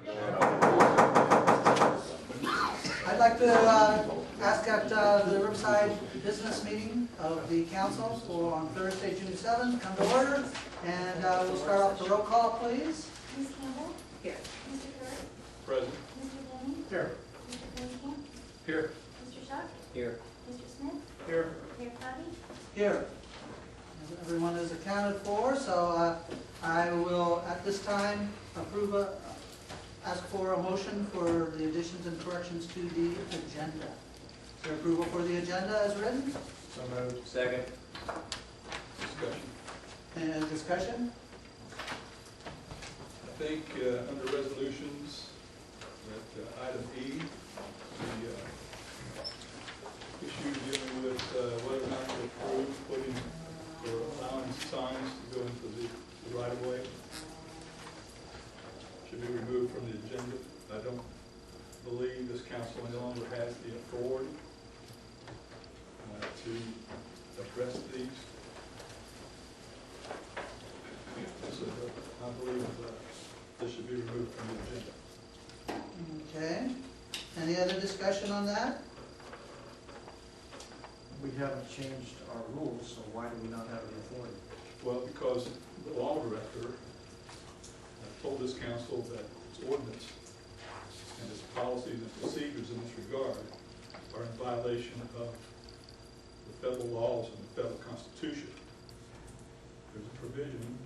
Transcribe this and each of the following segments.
I'd like to ask at the Riverside Business Meeting of the Council for on Thursday, June 7th, come to order. And we'll start off the roll call, please. Ms. Campbell? Here. Mr. Kerr? Present. Mr. Denny? Here. Mr. Cunningham? Here. Mr. Shuck? Here. Mr. Smith? Here. Mayor Cotty? Here. Everyone is accounted for, so I will at this time ask for a motion for the additions and corrections to the agenda. Is there approval for the agenda as written? So moved. Second. Discussion. And discussion? I think under resolutions, that item E, the issue dealing with whether or not to approve putting or allowing signs to go into the right-of-way should be removed from the agenda. I don't believe this council any longer has the authority to address these. So I believe this should be removed from the agenda. Okay. Any other discussion on that? We haven't changed our rules, so why do we not have the authority? Well, because the law director told this council that its ordinance and its policies and procedures in this regard are in violation of the federal laws and the federal constitution. There's a provision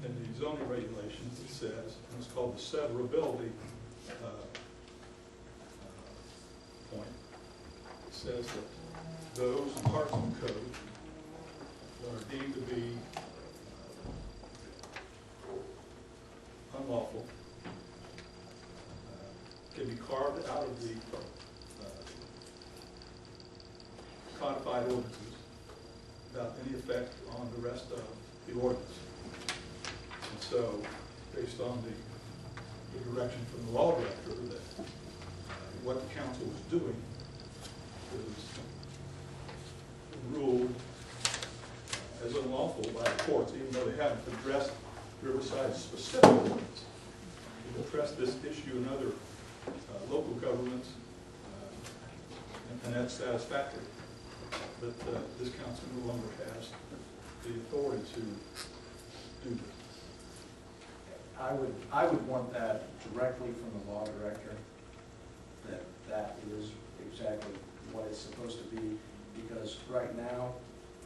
in the zoning regulations that says, and it's called the severability point. It says that those parts of the code that are deemed to be unlawful can be carved out of the codified ordinances without any effect on the rest of the ordinance. And so, based on the direction from the law director, that what the council was doing was ruled as unlawful by the courts, even though they haven't addressed Riverside's specific ordinance. They've addressed this issue in other local governments, and that's satisfactory. But this council no longer has the authority to do this. I would want that directly from the law director, that is exactly what it's supposed to be, because right now,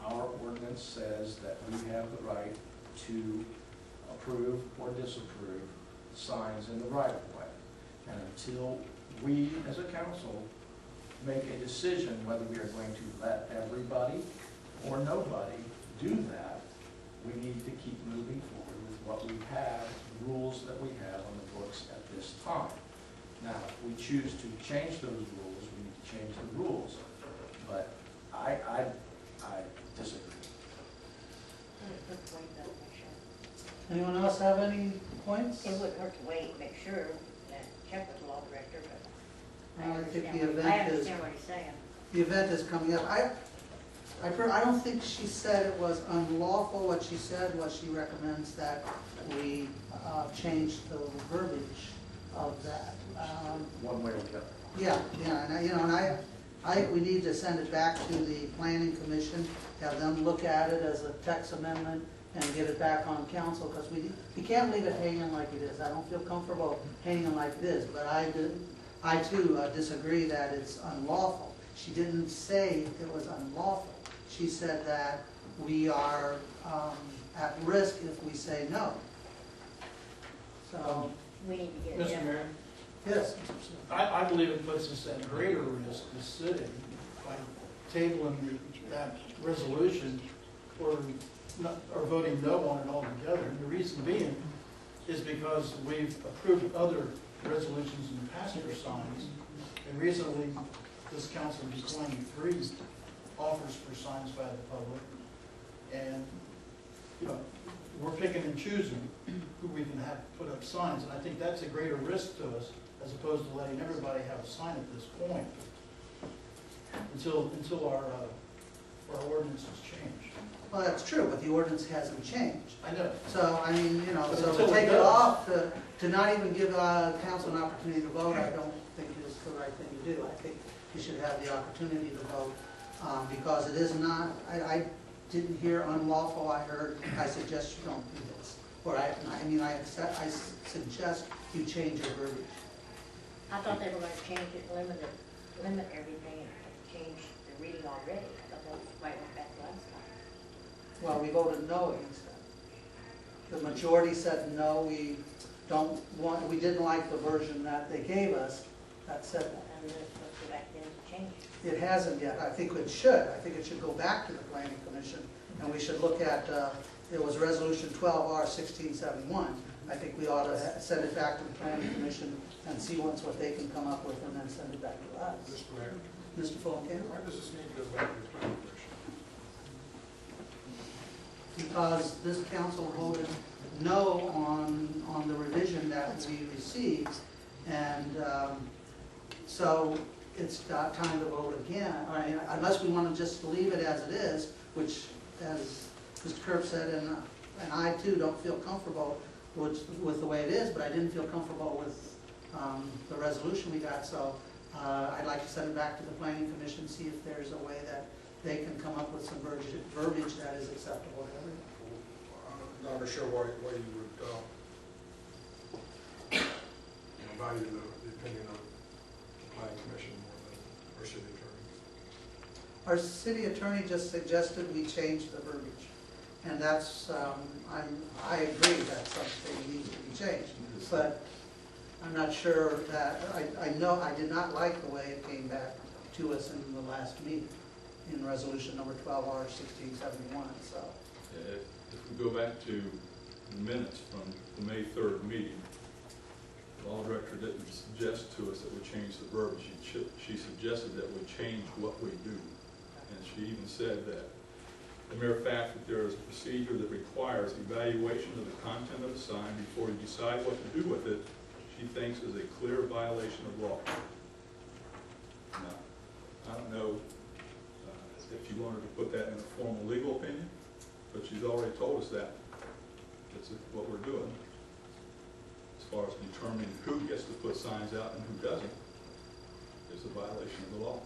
our ordinance says that we have the right to approve or disapprove signs in the right-of-way. And until we, as a council, make a decision whether we are going to let everybody or nobody do that, we need to keep moving forward with what we have, rules that we have on the books at this time. Now, if we choose to change those rules, we need to change the rules. But I disagree. Anyone else have any points? It wouldn't hurt to wait, make sure, and check with the law director, but I think understand, the event I understand what he's saying. The event is coming up. I don't think she said it was unlawful. What she said was she recommends that we change the verbiage of that. One way or the other. Yeah, and I think we need to send it back to the Planning Commission, have them look at it as a text amendment and get it back on council, because we can't leave it hanging like it is. I don't feel comfortable hanging like it is, but I too disagree that it's unlawful. She didn't say it was unlawful. She said that we are at risk if we say no. So, We need to get it Mr. done. Mayor, yes. I believe it puts us at greater risk, the city, by tabling that resolution or voting no on it altogether. And the reason being is because we've approved other resolutions in the past for signs. And recently, this council declined 3 offers for signs by the public. And, we're picking and choosing who we can have put up signs. And I think that's a greater risk to us as opposed to letting everybody have a sign at this point until our ordinance is changed. Well, that's true, but the ordinance hasn't changed. I know. So, I mean, you know, But so until to it take it does. off, to not even give council an opportunity to vote, I don't think is the right thing to do. I think you should have the opportunity to vote, because it is not, I didn't hear unlawful, I heard, I suggest you don't do this. Or I suggest you change your verbiage. I thought they were gonna change it, limit everything and change the reading already. I thought that's why it went back last time. Well, we voted no instead. The majority said no, we don't want, we didn't like the version that they gave us that said that. And then it's supposed to go back then to change it. It hasn't yet. I think it should. I think it should go back to the planning commission, and we should look at, it was resolution 12R1671. I think we ought to send it back to the planning commission and see once what they can come up with, and then send it back to us. Mr. Mayor, Mr. Fulton? why does this need to go back to the planning commission? Because this council voted no on the revision that we received, and so it's got time to vote again. I mean, unless we want to just leave it as it is, which, as Mr. Kerb said, and I too don't feel comfortable with the way it is, but I didn't feel comfortable with the resolution we got, so I'd like to send it back to the planning commission, see if there's a way that they can come up with some verbiage that is acceptable to everyone. I'm not sure why you would value the opinion of the planning commission more than our city attorney. Our city attorney just suggested we change the verbiage, and that's, I agree that something needs to be changed, but I'm not sure that, I know, I did not like the way it came back to us in the last meeting, in resolution number 12R1671, so. If we go back to the minutes from the May 3rd meeting, the law director didn't suggest to us that we change the verbiage. She suggested that we change what we do. And she even said that the mere fact that there is a procedure that requires evaluation of the content of the sign before you decide what to do with it, she thinks is a clear violation of law. Now, I don't know if you wanted to put that in a formal legal opinion, but she's already told us that. That's what we're doing. As far as determining who gets to put signs out and who doesn't, is a violation of the law.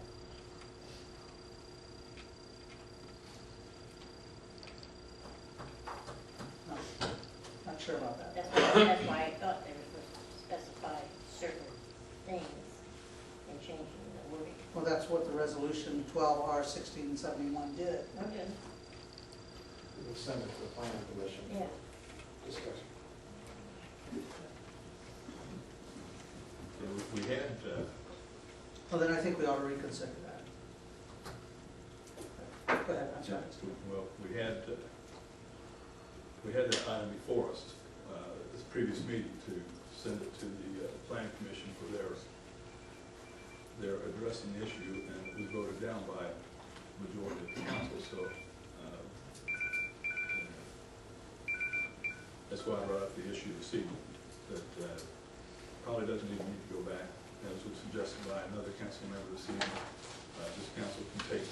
No, not sure about that. That's why I thought they were supposed to specify certain things and changing the wording. Well, that's what the resolution 12R1671 did. Okay. We'll send it to the planning commission. Yeah. Discussion. We had, Well, then I think we ought to reconsider that. Go ahead, I'm sorry. well, we had that item before us, this previous meeting, to send it to the planning commission for their addressing the issue, and it was voted down by a majority of the council, so that's why I brought up the issue this evening, that probably doesn't even need to go back, as was suggested by another council member this evening. This council can take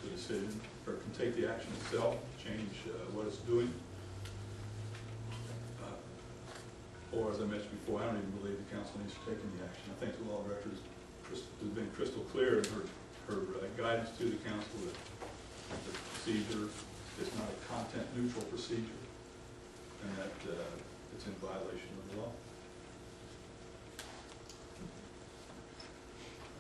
the decision, or can take the action itself, change what it's doing. Or, as I mentioned before, I don't even believe the council needs to take any action. I think the law director has been crystal clear in her guidance to the council that the procedure is not a content-neutral procedure, and that it's in violation of the law.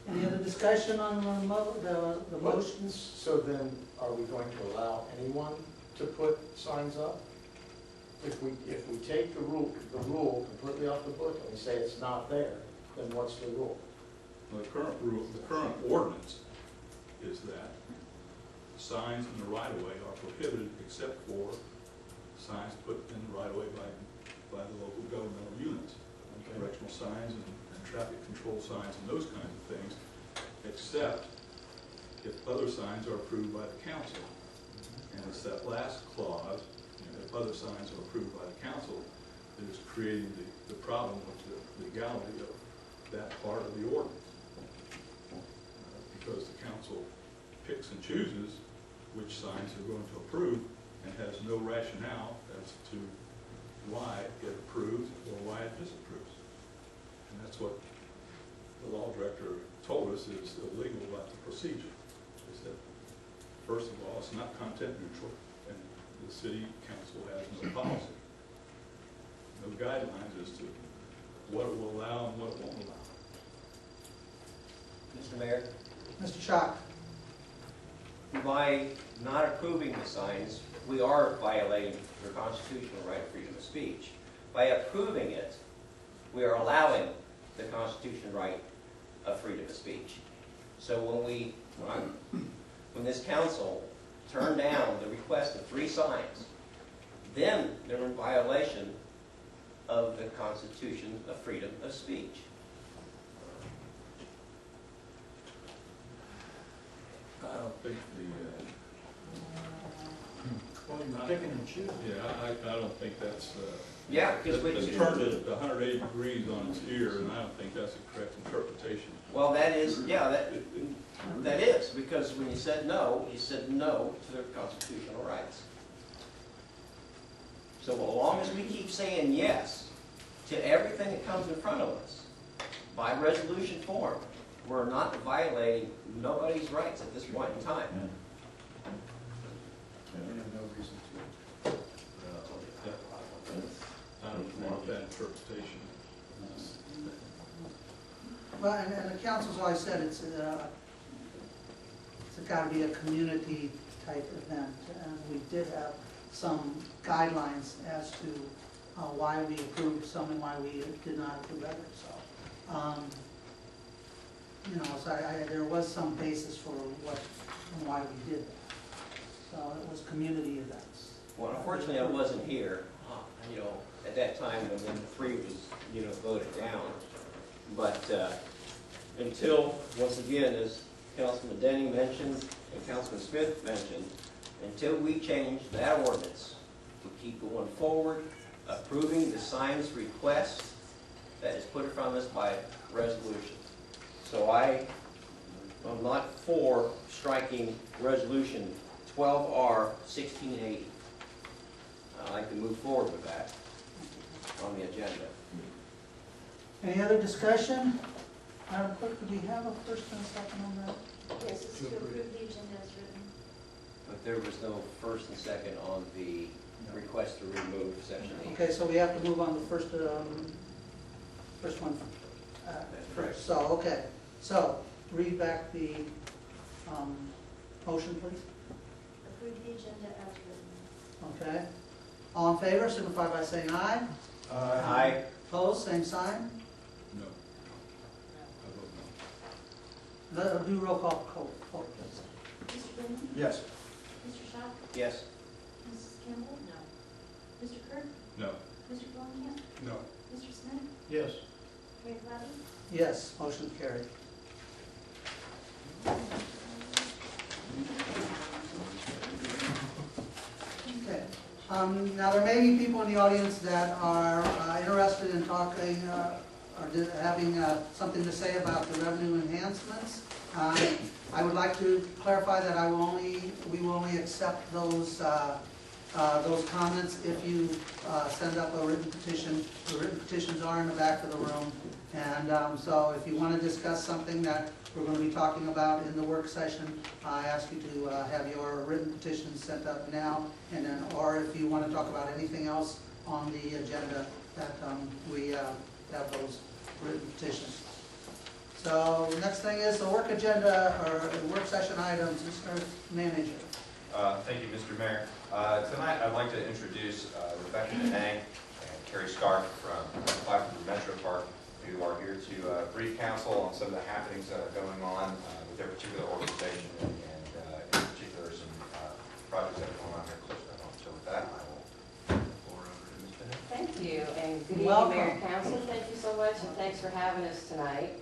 Any other discussion on the motions? So then, are we going to allow anyone to put signs up? If we take the rule completely off the book and we say it's not there, then what's the rule? Well, the current ordinance is that signs in the right-of-way are prohibited except for signs put in the right-of-way by the local governmental units. Directional signs and traffic control signs and those kinds of things, except if other signs are approved by the council. And it's that last clause, if other signs are approved by the council, that is creating the problem with the legality of that part of the ordinance. Because the council picks and chooses which signs they're going to approve and has no rationale as to why it approves or why it disapproves. And that's what the law director told us is illegal about the procedure. Is that, first of all, it's not content neutral, and the city council has no policy, no guidelines as to what it will allow and what it won't allow. Mr. Mayor, Mr. Schock? by not approving the signs, we are violating your constitutional right of freedom of speech. By approving it, we are allowing the constitutional right of freedom of speech. So when this council turned down the request of 3 signs, then they're in violation of the Constitution of freedom of speech. I don't think Well, you're picking and choosing. I don't think that's, Yeah, because we... it's turned it 180 degrees on its ear, and I don't think that's a correct interpretation. Well, that is, yeah, that is, because when you said no to their constitutional rights. So as long as we keep saying yes to everything that comes in front of us by resolution form, we're not violating nobody's rights at this point in time. We have no reason to. I don't want that interpretation. Well, and the council's always said it's got to be a community type event, and we did have some guidelines as to why we approved some and why we did not approve others. So, you know, so there was some basis for what and why we did that. So it was community events. Well, unfortunately, I wasn't here, at that time when the 3 was, voted down. But until, once again, as Councilman Denning mentioned and Councilman Smith mentioned, until we change that ordinance, we keep going forward, approving the signs request that is put in front of us by resolution. So I'm not for striking resolution 12R 1680. I'd like to move forward with that on the agenda. Any other discussion? Madam Clerk, do we have a first and a second on that? Yes, it's to approve the agenda as written. But there was no first and second on the request to remove section 8. Okay, so we have to move on to first one first. So, okay. So, read back the motion, please. Approve the agenda as written. Okay. All in favor, signify by saying aye. Aye. Opposed, same sign. No. I vote no. Do roll call vote, please. Mr. Bennett? Yes. Mr. Schock? Yes. Mrs. Campbell? No. Mr. Kirk? No. Mr. Fulenkamp? No. Mr. Smith? Yes. Mayor Cloudy? Yes, motion carried. Okay. Now, there may be people in the audience that are interested in talking or having something to say about the revenue enhancements. I would like to clarify that we will only accept those comments if you send up a written petition. The written petitions are in the back of the room. And so if you want to discuss something that we're going to be talking about in the work session, I ask you to have your written petitions sent up now, and then, or if you want to talk about anything else on the agenda, that we have those written petitions. So the next thing is the work agenda, or work session items. Mr. Manager. Thank you, Mr. Mayor. Tonight, I'd like to introduce Rebecca Denang and Carrie Scarf from 500 Metro Park, who are here to brief council on some of the happenings that are going on with their particular organization, and in particular some projects that are going on here close to home. So with that, I will turn the floor over to Ms. Denang. Thank you, and good evening, Welcome. Mayor and Council. Thank you so much, and thanks for having us tonight.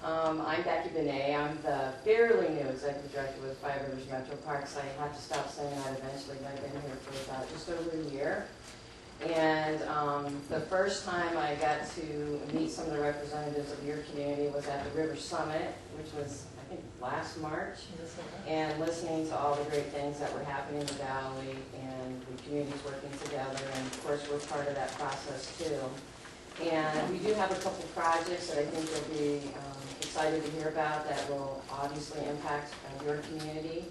I'm Becky Benet. I'm the fairly new executive director with 500 Metro Parks. I had to stop saying that eventually, but I've been here for about just over a year. And the first time I got to meet some of the representatives of your community was at the River Summit, which was, I think, last March, and listening to all the great things that were happening in the valley and the communities working together, and of course we're part of that process too. And we do have a couple projects that I think you'll be excited to hear about that will obviously impact your community.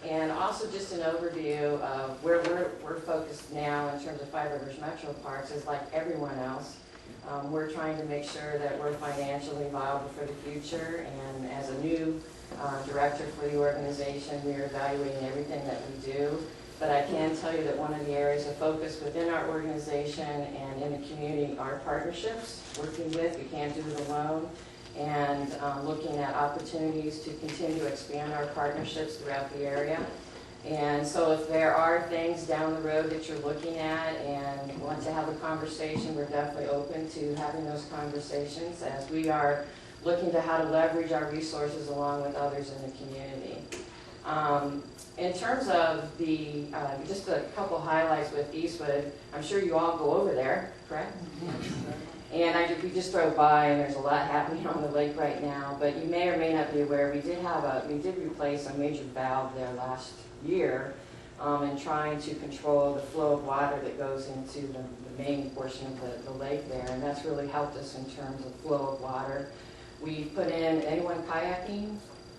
And also just an overview of where we're focused now in terms of Five Rivers Metro Parks is like everyone else. We're trying to make sure that we're financially viable for the future, and as a new director for the organization, we are evaluating everything that we do. But I can tell you that one of the areas of focus within our organization and in the community are partnerships, working with, we can't do it alone, and looking at opportunities to continue to expand our partnerships throughout the area. And so if there are things down the road that you're looking at and want to have a conversation, we're definitely open to having those conversations as we are looking to how to leverage our resources along with others in the community. In terms of the, just a couple highlights with Eastwood, I'm sure you all go over there, correct? And we just drove by, and there's a lot happening on the lake right now, but you may or may not be aware, we did replace a major valve there last year in trying to control the flow of water that goes into the main portion of the lake there, and that's really helped us in terms of flow of water. We put in, anyone kayaking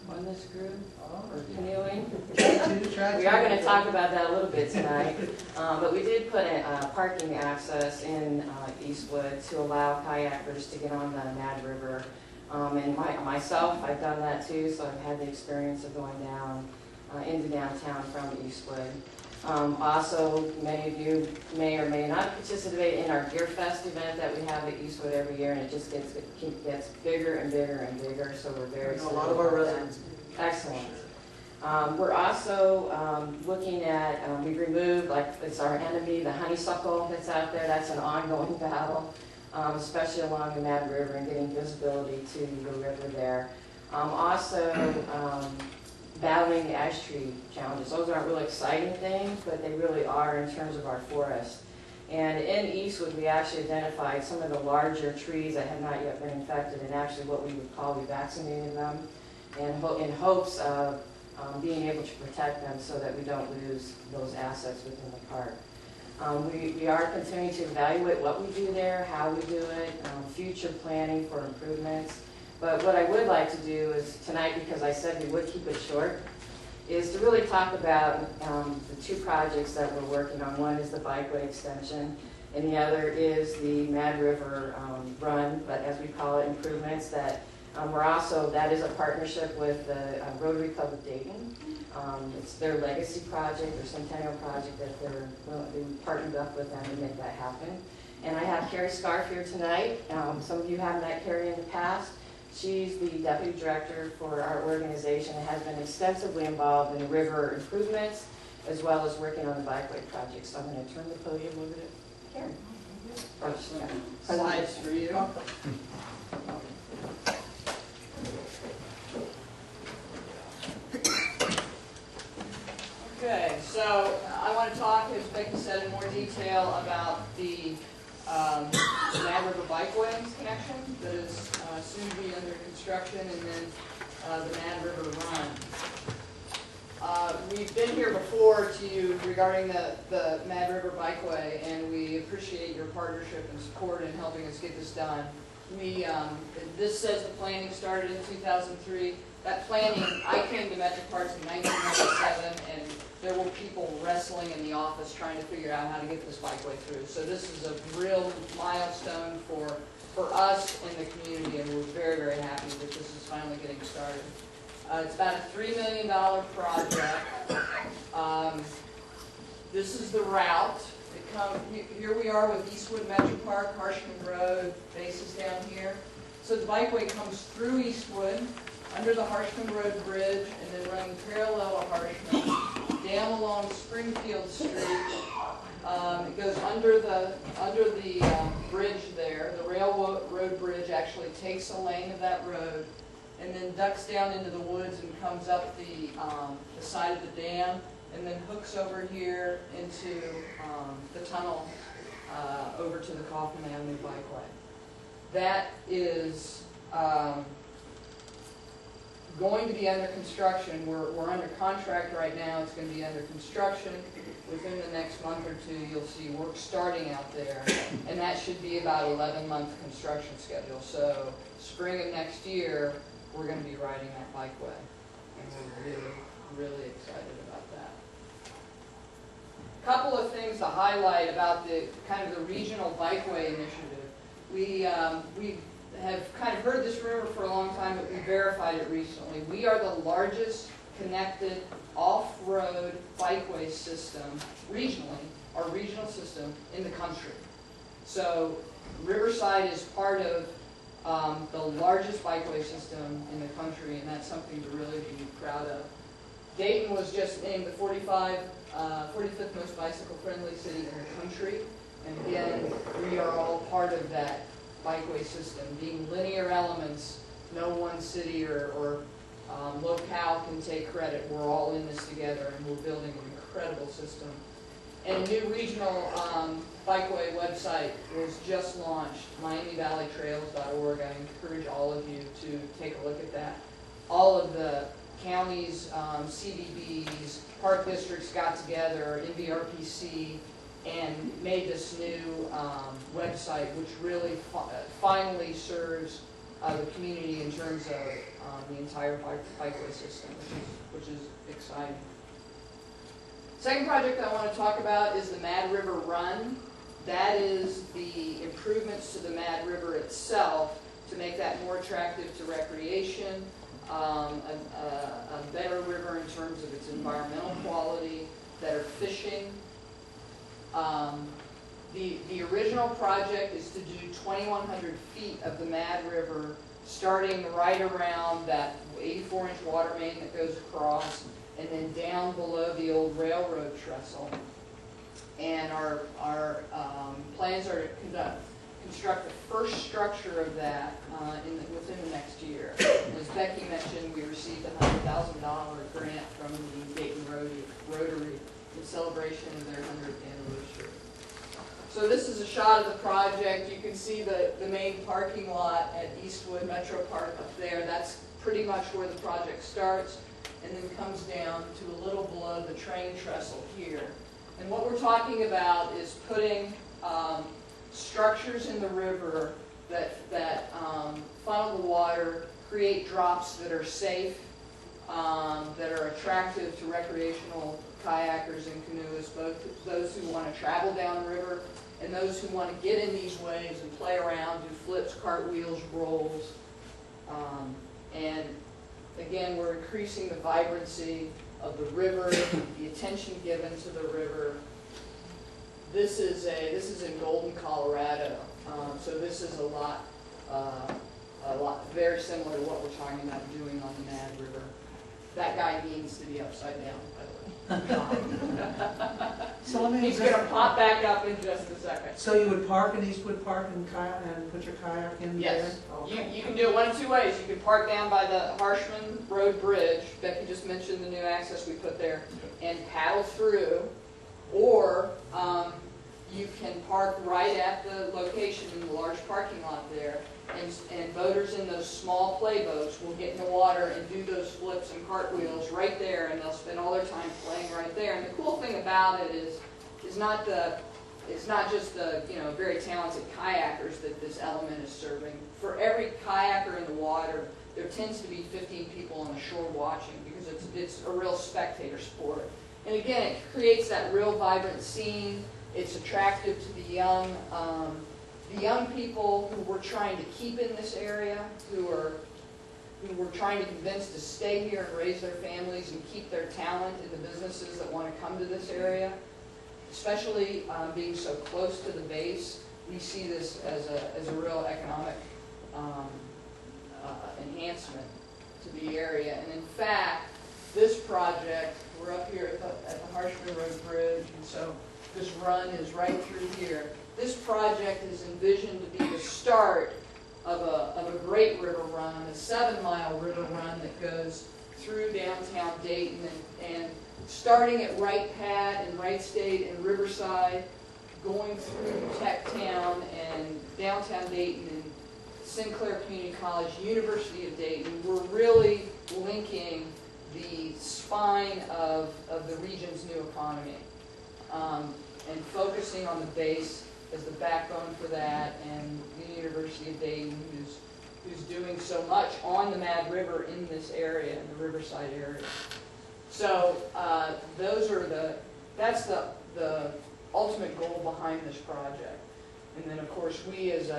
on this group? Or canoeing? We are going to talk about that a little bit tonight. But we did put in parking access in Eastwood to allow kayakers to get on the Mad River. And myself, I've done that too, so I've had the experience of going down into downtown from Eastwood. Also, many of you may or may not participate in our Gear Fest event that we have at Eastwood every year, and it just gets bigger and bigger and bigger, so we're very excited. A lot of our residents. Excellent. We're also looking at, we've removed, like it's our enemy, the honeysuckle that's out there. That's an ongoing battle, especially along the Mad River and getting visibility to the river there. Battling the ash tree challenges. Those aren't really exciting things, but they really are in terms of our forest. And in Eastwood, we actually identified some of the larger trees that had not yet been infected, and actually what we would call we vaccinated them in hopes of being able to protect them so that we don't lose those assets within the park. We are continuing to evaluate what we do there, how we do it, future planning for improvements. But what I would like to do is tonight, because I said we would keep it short, is to really talk about the two projects that we're working on. One is the bikeway extension, and the other is the Mad River Run, but as we call it, improvements that that is a partnership with the Rotary Club of Dayton. It's their legacy project, their centennial project that they partnered up with them to make that happen. And I have Carrie Scarf here tonight. Some of you have met Carrie in the past. She's the deputy director for our organization and has been extensively involved in river improvements as well as working on the bikeway project. So I'm going to turn the podium over to Karen. Slides for you. Okay, so I want to talk, as Becky said, in more detail about the Mad River Bikeway connection that is soon to be under construction, and then the Mad River Run. We've been here before to you regarding the Mad River Bikeway, and we appreciate your partnership and support in helping us get this done. This says the planning started in 2003. That planning, I came to Metro Parks in 1997, and there were people wrestling in the office trying to figure out how to get this bikeway through. So this is a real milestone for us in the community, and we're very, very happy that this is finally getting started. It's about a $3 million project. This is the route. Here we are with Eastwood Metro Park, Harshman Road, bases down here. So the bikeway comes through Eastwood, under the Harshman Road Bridge, and then running parallel to Harshman, down along Springfield Street. It goes under the bridge there. The railroad bridge actually takes a lane of that road, and then ducks down into the woods and comes up the side of the dam, and then hooks over here into the tunnel over to the Kaufman Avenue bikeway. That is going to be under construction. We're under contract right now. It's going to be under construction. Within the next month or two, you'll see work starting out there, and that should be about 11-month construction schedule. So spring of next year, we're going to be riding that bikeway, and we're really, really excited about that. Couple of things to highlight about the kind of the regional bikeway initiative. We have kind of heard this rumor for a long time, but we verified it recently. We are the largest connected off-road bikeway system regionally, our regional system in the country. So Riverside is part of the largest bikeway system in the country, and that's something to really be proud of. Dayton was just named the 45th most bicycle-friendly city in the country, and again, we are all part of that bikeway system. Being linear elements, no one city or locale can take credit. We're all in this together, and we're building an incredible system. And a new regional bikeway website was just launched, MiamiValleyTrails.org. I encourage all of you to take a look at that. All of the counties, CBBs, park districts got together, NVRPC, and made this new website, which really finally serves the community in terms of the entire bikeway system, which is exciting. Second project I want to talk about is the Mad River Run. That is the improvements to the Mad River itself to make that more attractive to recreation, a better river in terms of its environmental quality, better fishing. The original project is to do 2,100 feet of the Mad River, starting right around that 84-inch water main that goes across, and then down below the old railroad trestle. And our plans are to construct the first structure of that within the next year. As Becky mentioned, we received a $100,000 grant from the Dayton Rotary in celebration of their 100th anniversary. So this is a shot of the project. You can see the main parking lot at Eastwood Metro Park up there. That's pretty much where the project starts, and then comes down to a little below the train trestle here. And what we're talking about is putting structures in the river that funnel the water, create drops that are safe, that are attractive to recreational kayakers and canoeists, both those who want to travel down the river and those who want to get in these waves and play around, do flips, cartwheels, rolls. And again, we're increasing the vibrancy of the river, the attention given to the river. This is in Golden, Colorado. So this is a lot very similar to what we're talking about doing on the Mad River. That guy needs to be upside down, by the way. So let me He's going to pop back up in just a second. So you would park in Eastwood Park and put your kayak in there? Yes. Okay. You can do it one of two ways. You can park down by the Harshman Road Bridge. Becky just mentioned the new access we put there, and paddle through. Or you can park right at the location in the large parking lot there, and boaters in those small play boats will get in the water and do those flips and cartwheels right there, and they'll spend all their time playing right there. And the cool thing about it is it's not just the very talented kayakers that this element is serving. For every kayaker in the water, there tends to be 15 people on the shore watching, because it's a real spectator sport. And again, it creates that real vibrant scene. It's attractive to the young people who we're trying to keep in this area, who we're trying to convince to stay here and raise their families and keep their talent in the businesses that want to come to this area. Especially being so close to the base, we see this as a real economic enhancement to the area. And in fact, this project, we're up here at the Harshman Road Bridge, and so this run is right through here. This project is envisioned to be the start of a great river run, a 7-mile river run that goes through downtown Dayton, and starting at Wright Pat and Wright State and Riverside, going through Tech Town and downtown Dayton and Sinclair Community College, University of Dayton, we're really linking the spine of the region's new economy, and focusing on the base as the backbone for that, and the University of Dayton, who's doing so much on the Mad River in this area, in the Riverside area. So that's the ultimate goal behind this project. And then, of course, we as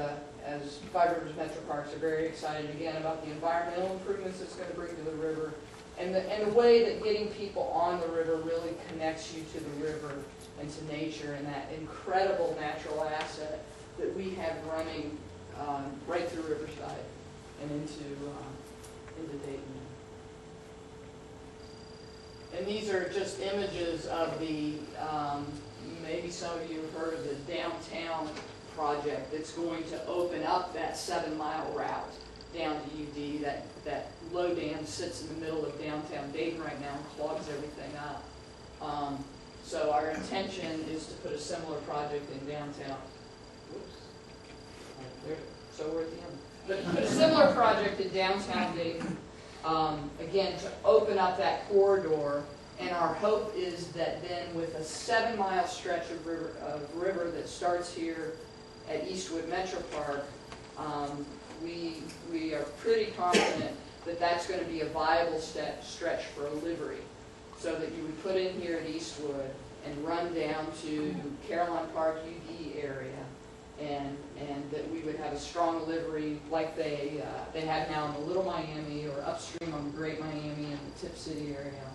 Five Rivers Metro Parks are very excited again about the environmental improvements it's going to bring to the river, and the way that getting people on the river really connects you to the river and to nature and that incredible natural asset that we have running right through Riverside and into Dayton. And these are just images of the, maybe some of you have heard of the downtown project that's going to open up that 7-mile route down to UD. That low dam sits in the middle of downtown Dayton right now and clogs everything up. So our intention is to put a similar project in downtown. Whoops. So we're at the end. But put a similar project in downtown Dayton, again, to open up that corridor. And our hope is that then with a 7-mile stretch of river that starts here at Eastwood Metro Park, we are pretty confident that that's going to be a viable stretch for a livery. So that you would put in here at Eastwood and run down to Caroline Park, UD area, and that we would have a strong livery like they have now in the Little Miami or upstream on the Great Miami and the Tip City area,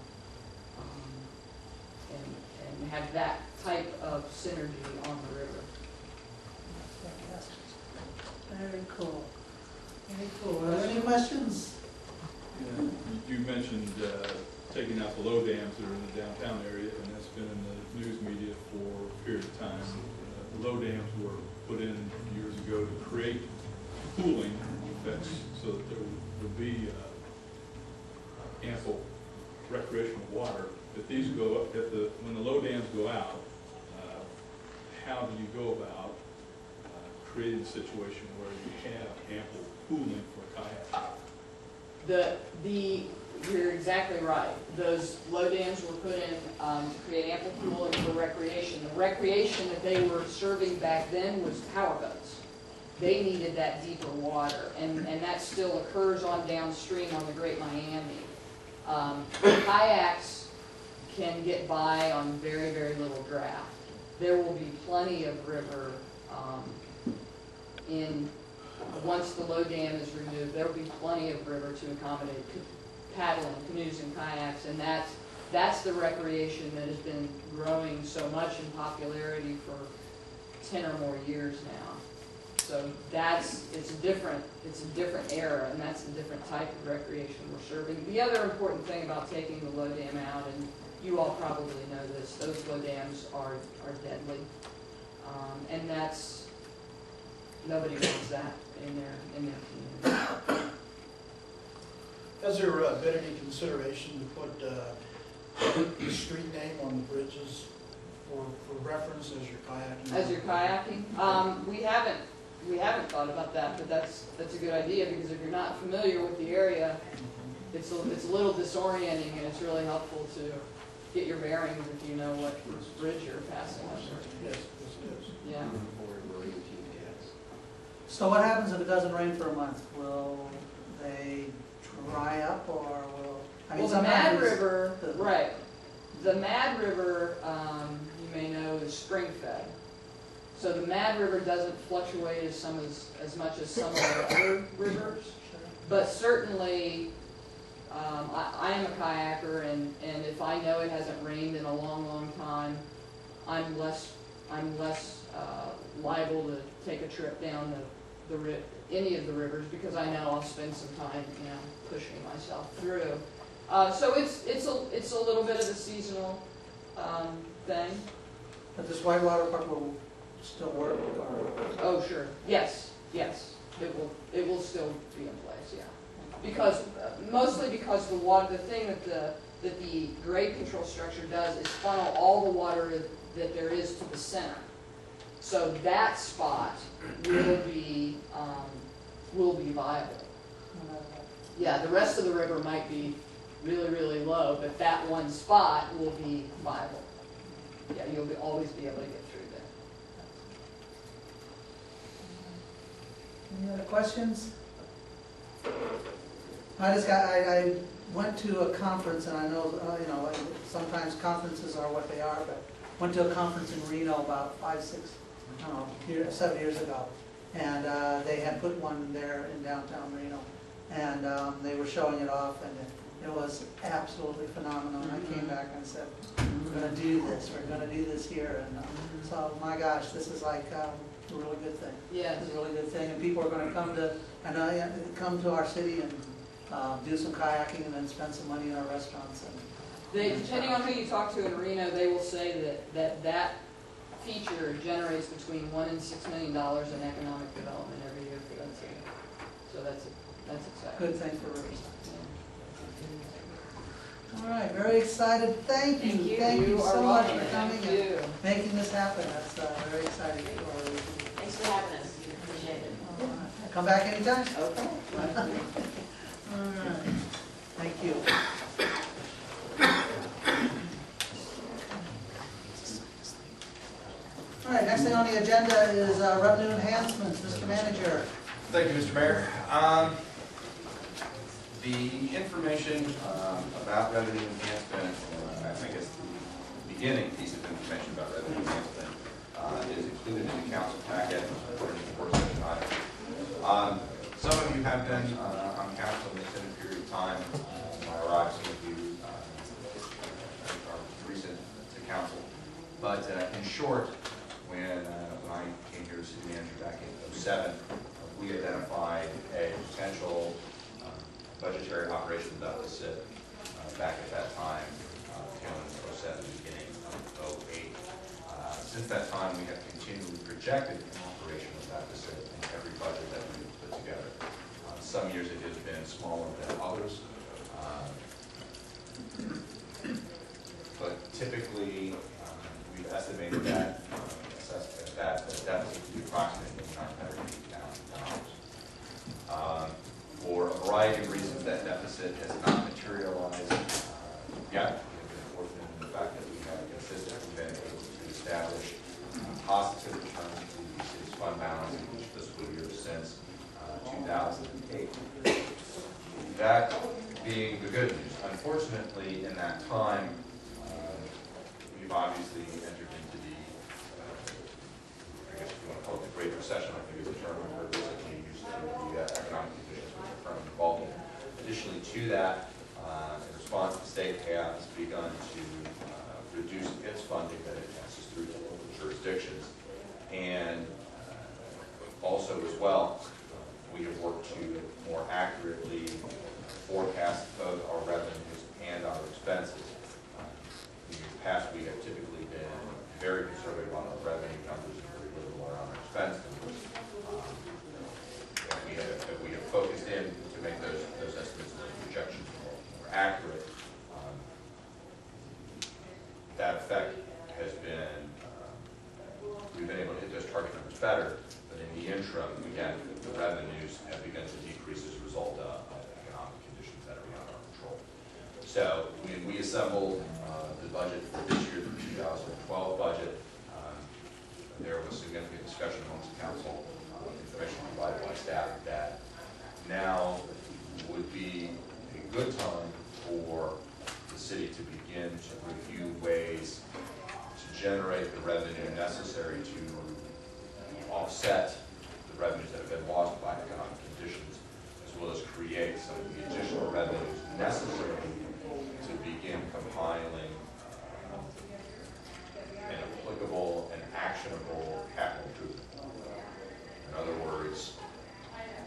and have that type of synergy on the river. Fantastic. Very cool. Very cool. Are there any questions? Yeah, you mentioned taking out the low dams that are in the downtown area, and that's been in the news media for a period of time. The low dams were put in years ago to create cooling effects so that there would be ample recreational water. If these go up, when the low dams go out, how do you go about creating a situation where you have ample cooling for kayak? You're exactly right. Those low dams were put in to create ample cooling for recreation. The recreation that they were serving back then was powerboats. They needed that deeper water, and that still occurs on downstream on the Great Miami. Kayaks can get by on very, very little draft. There will be plenty of river once the low dam is removed. There will be plenty of river to accommodate paddling, canoes, and kayaks, and that's the recreation that has been growing so much in popularity for 10 or more years now. So it's a different era, and that's a different type of recreation we're serving. The other important thing about taking the low dam out, and you all probably know this, those low dams are deadly, and nobody wants that in their community. Has there been any consideration to put the street name on the bridges for reference as you're kayaking? As you're kayaking? We haven't thought about that, but that's a good idea, because if you're not familiar with the area, it's a little disorienting, and it's really helpful to get your bearings if you know what bridge you're passing over. Yes, it is. Yeah. So what happens if it doesn't rain for a month? Will they dry up, or will? Well, the Mad River, right. The Mad River, you may know, is spring-fed. So the Mad River doesn't fluctuate as much as some of our other rivers. But certainly, I am a kayaker, and if I know it hasn't rained in a long, long time, I'm less liable to take a trip down any of the rivers, because I know I'll spend some time, pushing myself through. So it's a little bit of a seasonal thing. But this whitewater park will still work, or? Oh, sure. Yes. It will still be in place. Yeah. Because mostly because the thing that the grade control structure does is funnel all the water that there is to the center. So that spot will be viable. Yeah, the rest of the river might be really, really low, but that one spot will be viable. Yeah, you'll always be able to get through there. Any other questions? I went to a conference, and I know, sometimes conferences are what they are, but went to a conference in Reno about 7 years ago. And they had put one there in downtown Reno. And they were showing it off, and it was absolutely phenomenal. And I came back and said, we're gonna do this here. And so, my gosh, this is like a really good thing. Yeah. It's a really good thing, and people are gonna come to our city and do some kayaking and then spend some money in our restaurants. And Depending on who you talk to in Reno, they will say that feature generates between $1 and $6 million in economic development every year for that city. So that's exciting. good thing for Riverside. All right, very excited. Thank you. Thank you so much for coming and making this happen. That's very exciting for our region. Thanks for having us. Appreciate it. All right. Come back anytime. Okay. All right. Thank you. All right, next thing on the agenda is revenue enhancements. Mr. Manager. Thank you, Mr. Mayor. The information about revenue enhancement, I guess the beginning piece of information about revenue enhancement is included in the council packet for the work session item. Some of you have been on council in an extended period of time. When I arrived, some of you are recent to council. But in short, when I came here as city manager back in 2007, we identified a potential budgetary operation deficit back at that time, tail end of 2007, beginning of 2008. Since that time, we have continually projected an operational deficit in every budget that we've put together. Some years it has been smaller than others, but typically we've estimated that the deficit to be approximately $980,000. For a variety of reasons, that deficit has not materialized yet. We have been fortunate in the fact that we have consistently been able to establish positive returns to the city's fund balance in each fiscal year since 2008. That being the good news. Unfortunately, in that time, we've obviously entered into the, I guess if you want to call it the Great Recession, I think is the term we've heard recently used to the economic conditions which are currently involved in. Additionally to that, in response, the state has begun to reduce its funding that it passes through to local jurisdictions. And also as well, we have worked to more accurately forecast both our revenues and our expenses. In the past, we have typically been very conservative on our revenue numbers and very little on our expense numbers. We have focused in to make those estimates and those projections more accurate. That effect has been, we've been able to hit those target numbers better, but in the interim, again, the revenues have begun to decrease as a result of economic conditions that are beyond our control. So when we assembled the budget for this year, the 2012 budget, there was significant discussion amongst the council, information provided by staff that now would be a good time for the city to begin to review ways to generate the revenue necessary to offset the revenues that have been lost by economic conditions, as well as create some of the additional revenues necessary to begin compiling an applicable and actionable capital improvement. In other words,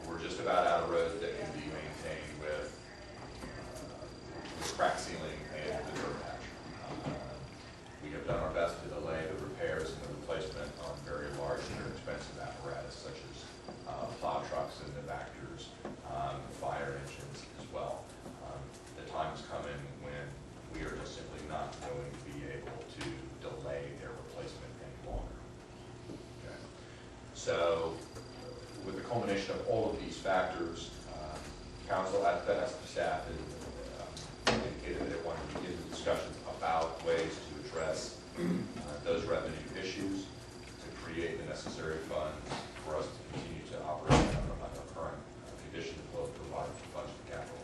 we're just about out of roads that can be maintained with crack ceiling and the dirt patch. We have done our best to delay the repairs and the replacement on very large and expensive apparatus such as plow trucks and the culmination of all of these factors, council, as the staff, indicated that it wanted to begin discussions about ways to address those revenue issues to create the necessary funds for us to continue to operate under the current condition will provide funds for capital.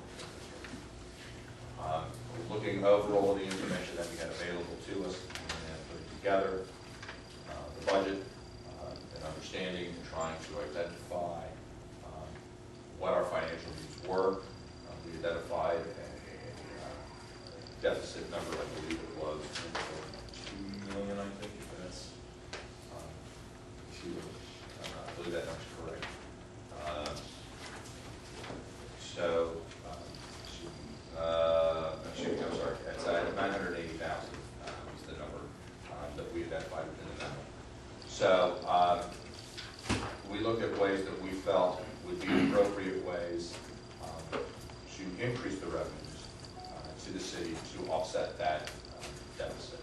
Looking overall at the information that we had available to us and putting together the budget and understanding and trying to identify what our financial needs were. We identified a deficit number, I believe it was 2 million, I think, if that's, I believe that number's correct. I'm sorry, it's 980,000 was the number that we identified within the memo. So we looked at ways that we felt would be appropriate ways to increase the revenues to the city to offset that deficit.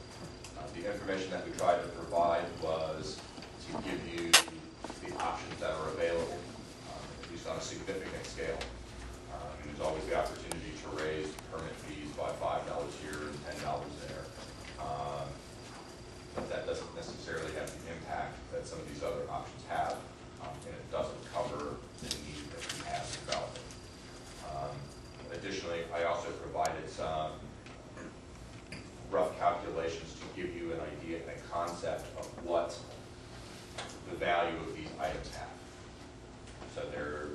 The information that we tried to provide was to give you the options that are available, at least on a significant scale. There's always the opportunity to raise permit fees by $5 here and $10 there. But that doesn't necessarily have the impact that some of these other options have, and it doesn't cover the need that we have in development. Additionally, I also provided some rough calculations to give you an idea and a concept of what the value of these items have. So there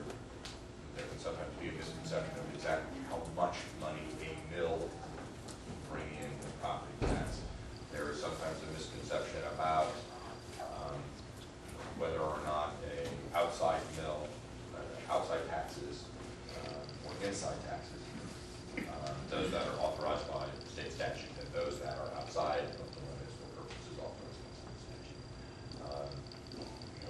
can sometimes be a misconception of exactly how much money a mill bring in property tax. There is sometimes a misconception about whether or not a outside mill, outside taxes, or inside taxes, those that are authorized by state statute and those that are outside of the limits for purposes authorized by state statute,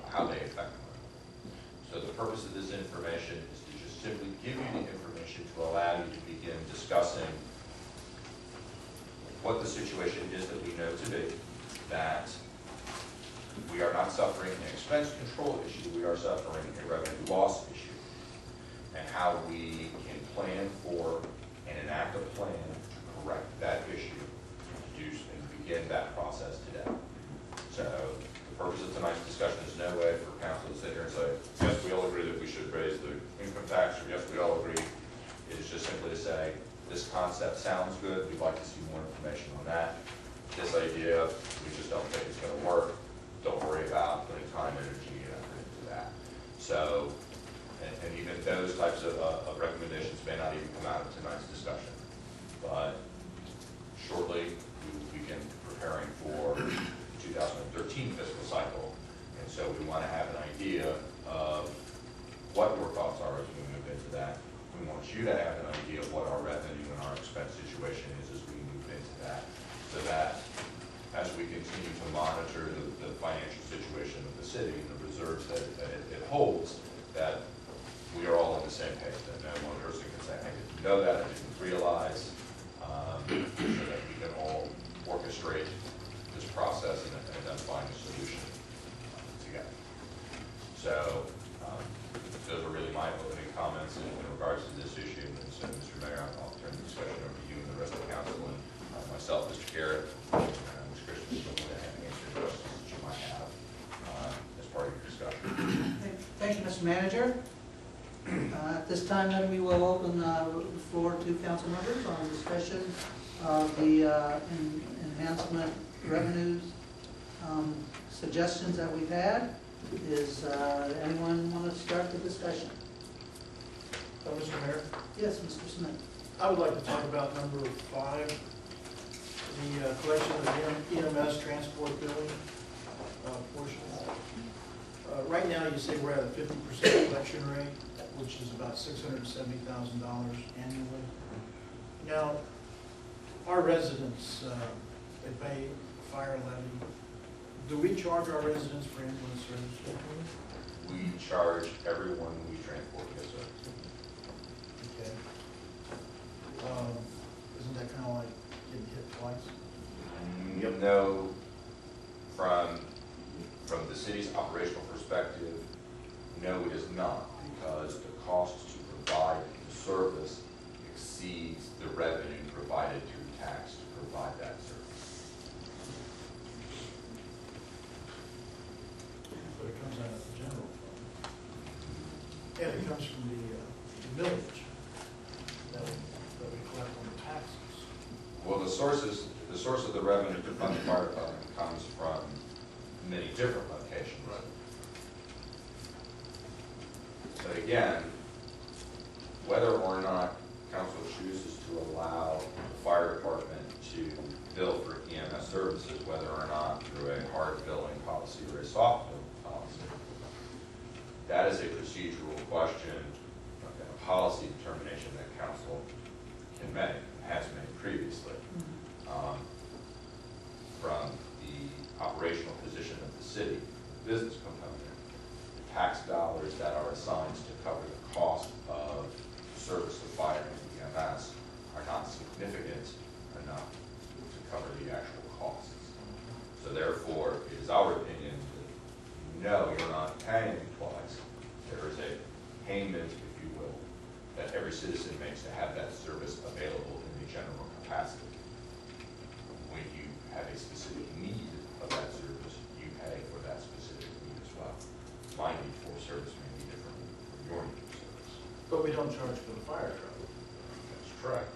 how they affect one another. So the purpose of this information is to just simply give you the information to allow you to begin discussing what the situation is that we know to be, that we are not suffering an expense control issue, we are suffering a revenue loss issue, and how we can plan for and enact a plan to correct that issue and begin that process today. So the purpose of tonight's discussion is no way for council to sit here and say, yes, we all agree that we should raise the income tax, or yes, we all agree. It is just simply to say, this concept sounds good, we'd like to see more information on that. This idea, we just don't think it's going to work. Don't worry about putting time, energy, and effort into that. So, and even those types of recommendations may not even come out of tonight's discussion. But shortly, we will begin preparing for the 2013 fiscal cycle. And so we want to have an idea of what your thoughts are as we move into that. We want you to have an idea of what our revenue and our expense situation is as we move into that, so that as we continue to monitor the financial situation of the city and the reserves that it holds, that we are all on the same page, that no one person can say, I didn't know that, I didn't realize, so that we can all orchestrate this process and identifying a solution together. So those are really my opening comments in regards to this issue. And so, Mr. Mayor, I'll turn the discussion over to you and the rest of the council, and myself, Mr. Garrett, and Ms. Christian, so we'll answer questions that you might have as part of your discussion. Thank you, Mr. Manager. At this time, then, we will open the floor to council members on discussion of the enhancement revenues suggestions that we've had. Does anyone want to start the discussion? Mr. Mayor, Yes, Mr. Smith. I would like to talk about number 5, the collection of the EMS transport billing portion. Right now, you say we're at a 50% collection rate, which is about $670,000 annually. Now, our residents, they pay fire levy. Do we charge our residents for ambulance service? We charge everyone we transport, yes, sir. Okay. Isn't that kind of like getting hit twice? No, from the city's operational perspective, no, it is not. millage that we collect on the taxes. Well, the source of the revenue to fund the fire department comes from many different locations. But again, whether or not council chooses to allow the fire department to bill for EMS services, whether or not through a hard billing policy or a soft billing policy, that is a procedural question, a policy determination that council can make, has made previously. From the operational position of the city, business component, the tax dollars that are assigned to cover the cost of service of fire and EMS are not significant enough to cover the actual costs. So therefore, it is our opinion that no, you're not paying twice. There is a payment, if you will, that every citizen makes to have that service available in the general capacity. When you have a specific need of that service, you pay for that specific need as well. My need for service may be different from your need for service. But we don't charge for the fire truck. That's correct.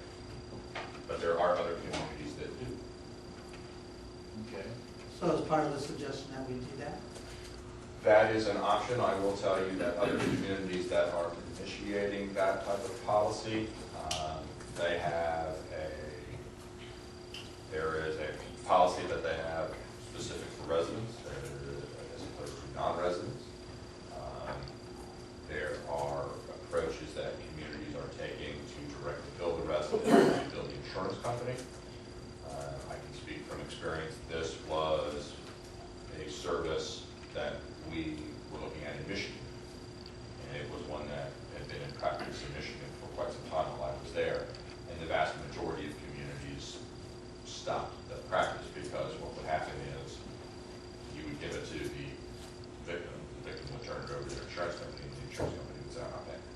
But there are other communities that do. Okay. So as part of the suggestion that we do that? That is an option. I will tell you that other communities that are initiating that type of policy, there is a policy that they have specific for residents as opposed to non-residents. There are approaches that communities are taking to directly bill the resident and bill the insurance company. I can speak from experience. This was a service that we were looking at in Michigan, and it was one that had been in practice in Michigan for quite some time while I was there, and the vast majority of communities stopped the practice because what would happen is you would give it to the victim would turn it over to their insurance company, and the insurance company would say, I'm not paying.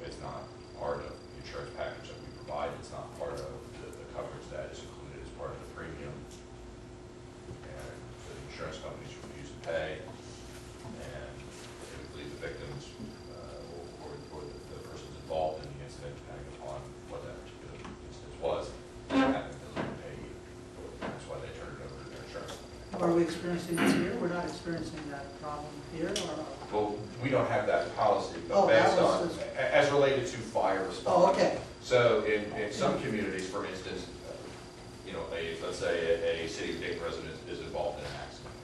It's not part of the insurance package that we provide, it's not part of the coverage that is included as part of the premium, and so the insurance companies refuse to pay, and typically the victims or the persons involved in the incident, depending upon what that particular instance was, haven't been able to pay either. That's why they turned it over to their insurance company. Are we experiencing this here? We're not experiencing that problem here, or? Well, we don't have that policy, but Oh, that based was on, just- as related to fire response. Oh, okay. So in some communities, for instance, let's say a city of Dayton resident is involved in an accident,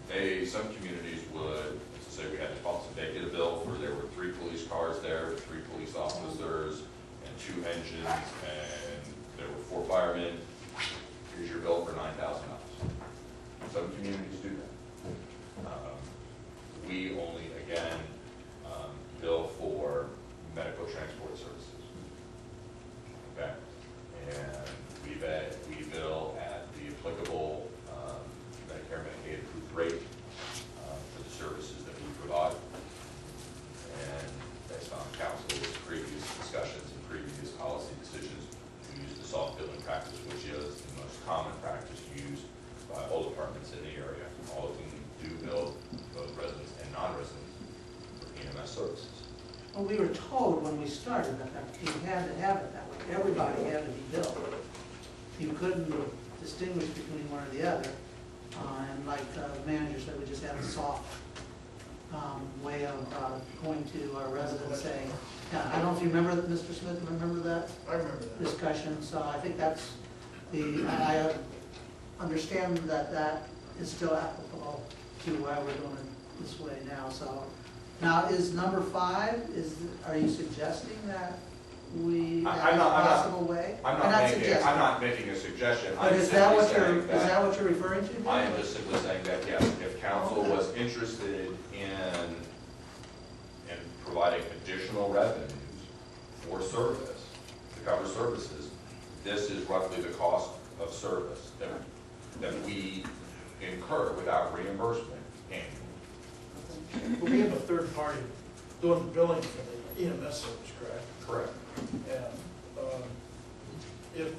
okay? Some communities would, say we had a policy, they get a bill for, there were 3 police cars there, 3 police officers, and 2 engines, and there were 4 firemen. Here's your bill for $9,000. Some communities do that. We only, again, bill for medical transport services. Okay? And we bill at the applicable Medicare, Medicaid approved rate for the services that we provide. And based on council's previous discussions and previous policy decisions, we use the soft billing practice, which is the most common practice used by all departments in the area. All of them do bill both residents and non-residents for EMS services. Well, we were told when we started that you had to have it that way. Everybody had to be billed. You couldn't distinguish between one or the other. And like the manager said, we just had a soft way of going to our residents saying, yeah, I don't know if you remember that, Mr. Smith, remember that? I remember that. Discussion, so I think that's I understand that that is still applicable to why we're doing it this way now, so. Now, is number 5, are you suggesting that we have a possible way? I'm not making a suggestion. But is that what you're referring to? I am just simply saying that, yes, if council was interested in providing additional revenues for service, to cover services, this is roughly the cost of service that we incur without reimbursement annually. But we have a third party doing the billing for the EMS service, correct? Correct. And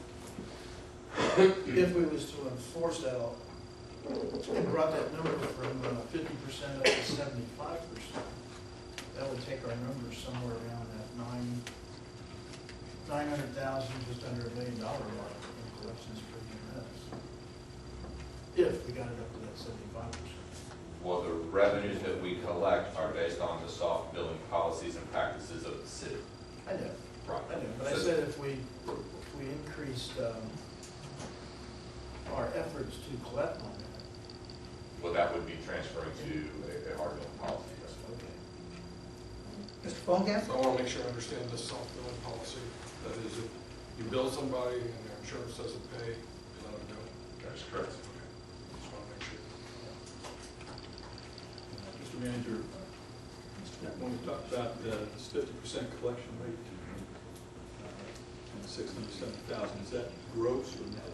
if we was to enforce that, and brought that number from 50% up to 75%, that would take our numbers somewhere around that 900,000, just under $1 million mark in collections for EMS. If we got it up to that 75%. Well, the revenues that we collect are based on the soft billing policies and practices of the city. I know. Right. I know, but I So- said if we increased our efforts to collect on that. Well, that would be transferring to a hard billing policy. Yes. Okay. Mr. Fonkamp? So I want to make sure I understand this self-billing policy. That is, if you bill somebody and their insurance doesn't pay, you let them go. That is correct. Okay. Just want to make sure. Mr. Manager, when we talk about this 50% collection rate and 670,000, is that gross or net?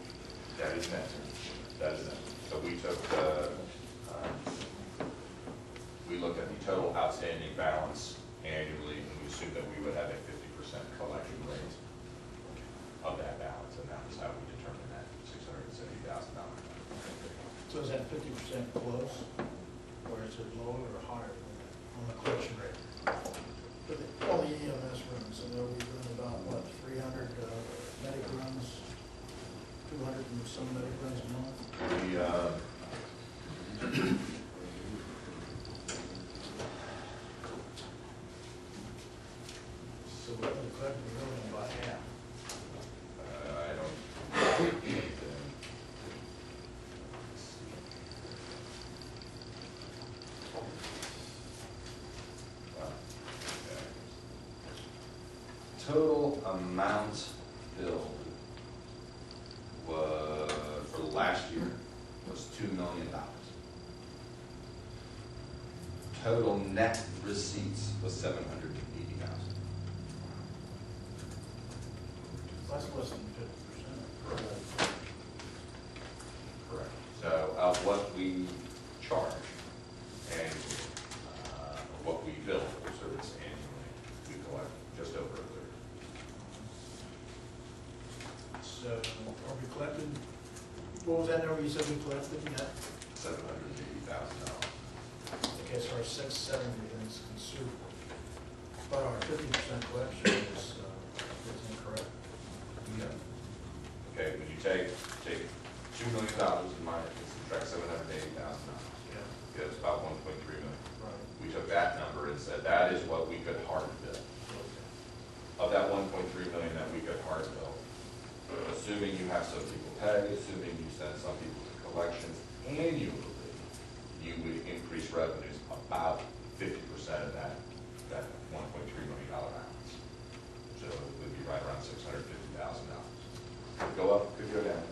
That is net. That is net. So we took we looked at the total outstanding balance annually, and we assumed that we would have a 50% collection rate of that balance, and that was how we determined that $670,000. So is that 50% close, or is it lower or higher than that on the collection rate? For all the EMS rooms, and they'll be doing about, what, 300 medic runs, 200 and some medic runs a month? So we're only collecting the million by half. I don't. Total amount billed was, for last year, was $2 million. Total net receipts was $780,000. That's less than 50%. Correct. So of what we charge and what we bill for service annually, we collect just over a third. So are we collecting, what was that number you said we collected? Yeah. $780,000. Okay, so our 670 is considerable, but our 50% collection is incorrect. Yeah. Okay, when you take $2 million in minus, subtract $780,000, Yeah. it's about $1.3 million. Right. We took that number and said that is what we could hard bill. Of that $1.3 million that we could hard bill, assuming you have some people pay, assuming you send some people to collections annually, you would increase revenues about 50% of that $1.3 million balance. So it would be right around $650,000. Could go up, could go down.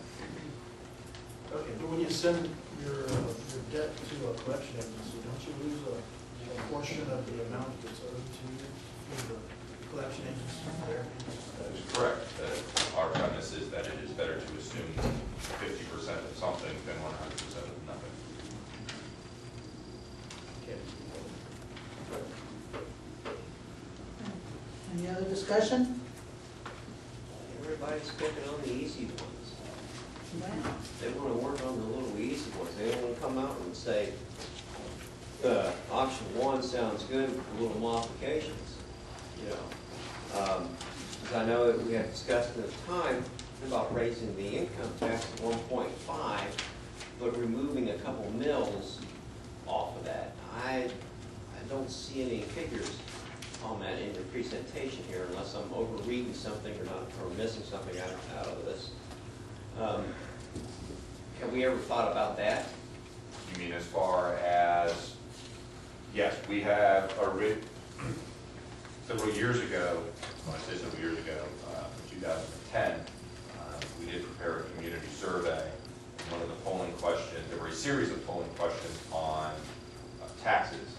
Okay, but when you send your debt to a collection agency, don't you lose a portion of the amount that's owed to you through the collection agency there? That is correct. Our premise is that it is better to assume 50% of something than 100% of nothing. Okay. Any other discussion? Everybody's picking on the easy ones. They want to work on the little easy ones. They don't want to come out and say, option one sounds good with little modifications, you know. Because I know that we had discussed at the time about raising the income tax to 1.5, but removing a couple mills off of that. I don't see any figures on that in your presentation here, unless I'm overreading something or not, or missing something out of this. Have we ever thought about that? You mean as far as, yes, we have several years ago, when I say several years ago, in 2010, we did prepare a community survey. One of the polling questions, there were a series of polling questions on taxes.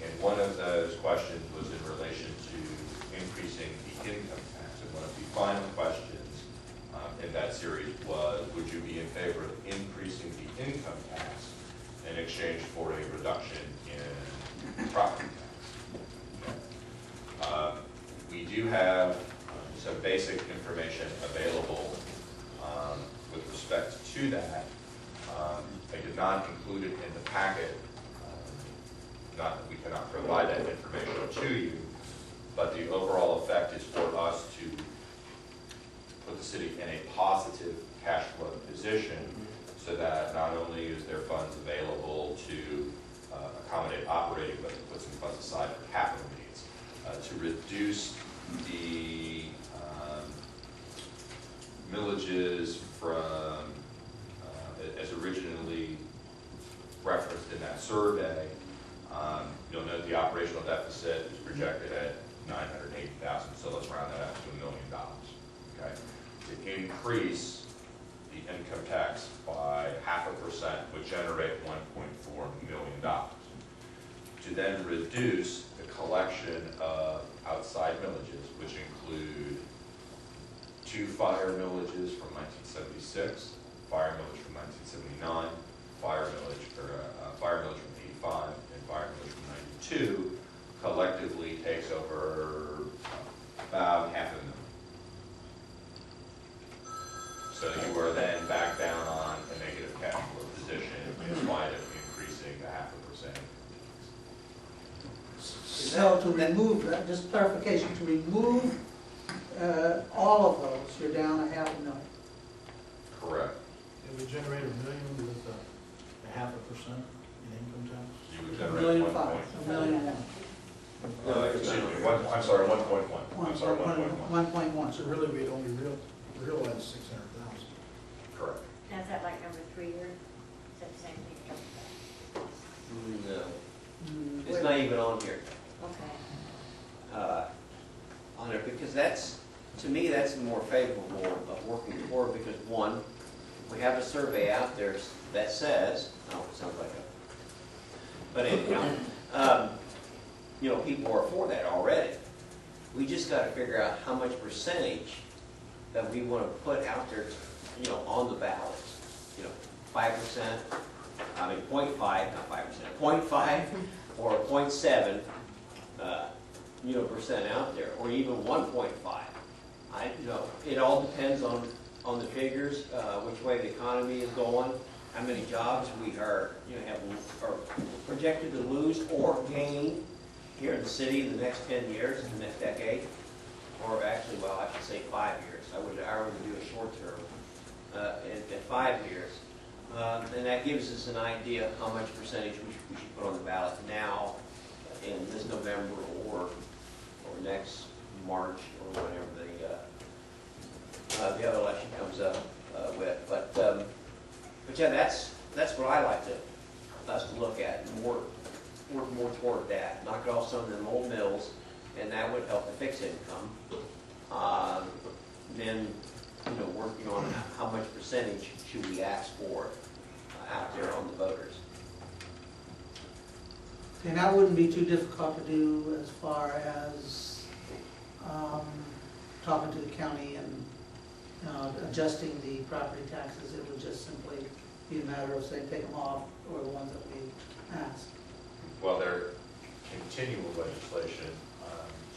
And one of those questions was in relation to increasing the income tax. And one of the final questions in that series was, would you be in favor of increasing the income tax in exchange for a reduction in property tax? We do have some basic information available with respect to that. I did not include it in the packet, not that we cannot not provide that information to you, but the overall effect is for us to put the city in a positive cash flow position so that not only is there funds available to accommodate operating, but to put some funds aside for capital needs, to reduce the millages from, as originally referenced in that survey. You'll note the operational deficit is projected at $980,000, so let's round that up to $1 million. Okay, to increase the income tax by 0.5% would generate $1.4 million. To then reduce the collection of outside millages, which include 2 fire millages from 1976, fire millage from 1979, fire millage from 85, and fire millage from 92, collectively takes over about $500,000. So you are then back down on a negative cash flow position in spite of increasing the 0.5%. So to remove that, just clarification, to remove all of those, you're down $500,000. Correct. It would generate $1 million with a 0.5% in income tax. You would $1.5 generate million, 1.1. $1.1 Excuse me, I'm sorry, 1.1. I'm sorry, 1.1. 1.1. So really, we'd only realize 600,000. Correct. Now, is that like number 3 year? Is that the same thing? No, it's not even on here. Okay. On it, because that's, to me, that's more favorable of working toward, because one, we have a survey out there that says, oh, it sounds like a, but anyhow, you know, people are for that already. We just got to figure out how much percentage that we want to put out there, you know, on the ballot. You know, 5%, I mean 0.5, not 5%, 0.5 or 0.7, you know, percent out there, or even 1.5. You know, it all depends on the figures, which way the economy is going, how many jobs we are, you know, are projected to lose or gain here in the city in the next 10 years, in the next decade, or actually, well, I should say 5 years. I would do a short term at 5 years. And that gives us an idea of how much percentage we should put on the ballot now in this November or next March or whenever the other election comes up with. But yeah, that's what I like us to look at and work more toward that. Knock off some of them old mills, and that would help the fixed income. Then, you know, working on how much percentage should we ask for out there on the voters. And that wouldn't be too difficult to do as far as talking to the county and adjusting the property taxes. It would just simply be a matter of saying take them off, or the ones that we asked. Well, they're continual legislation,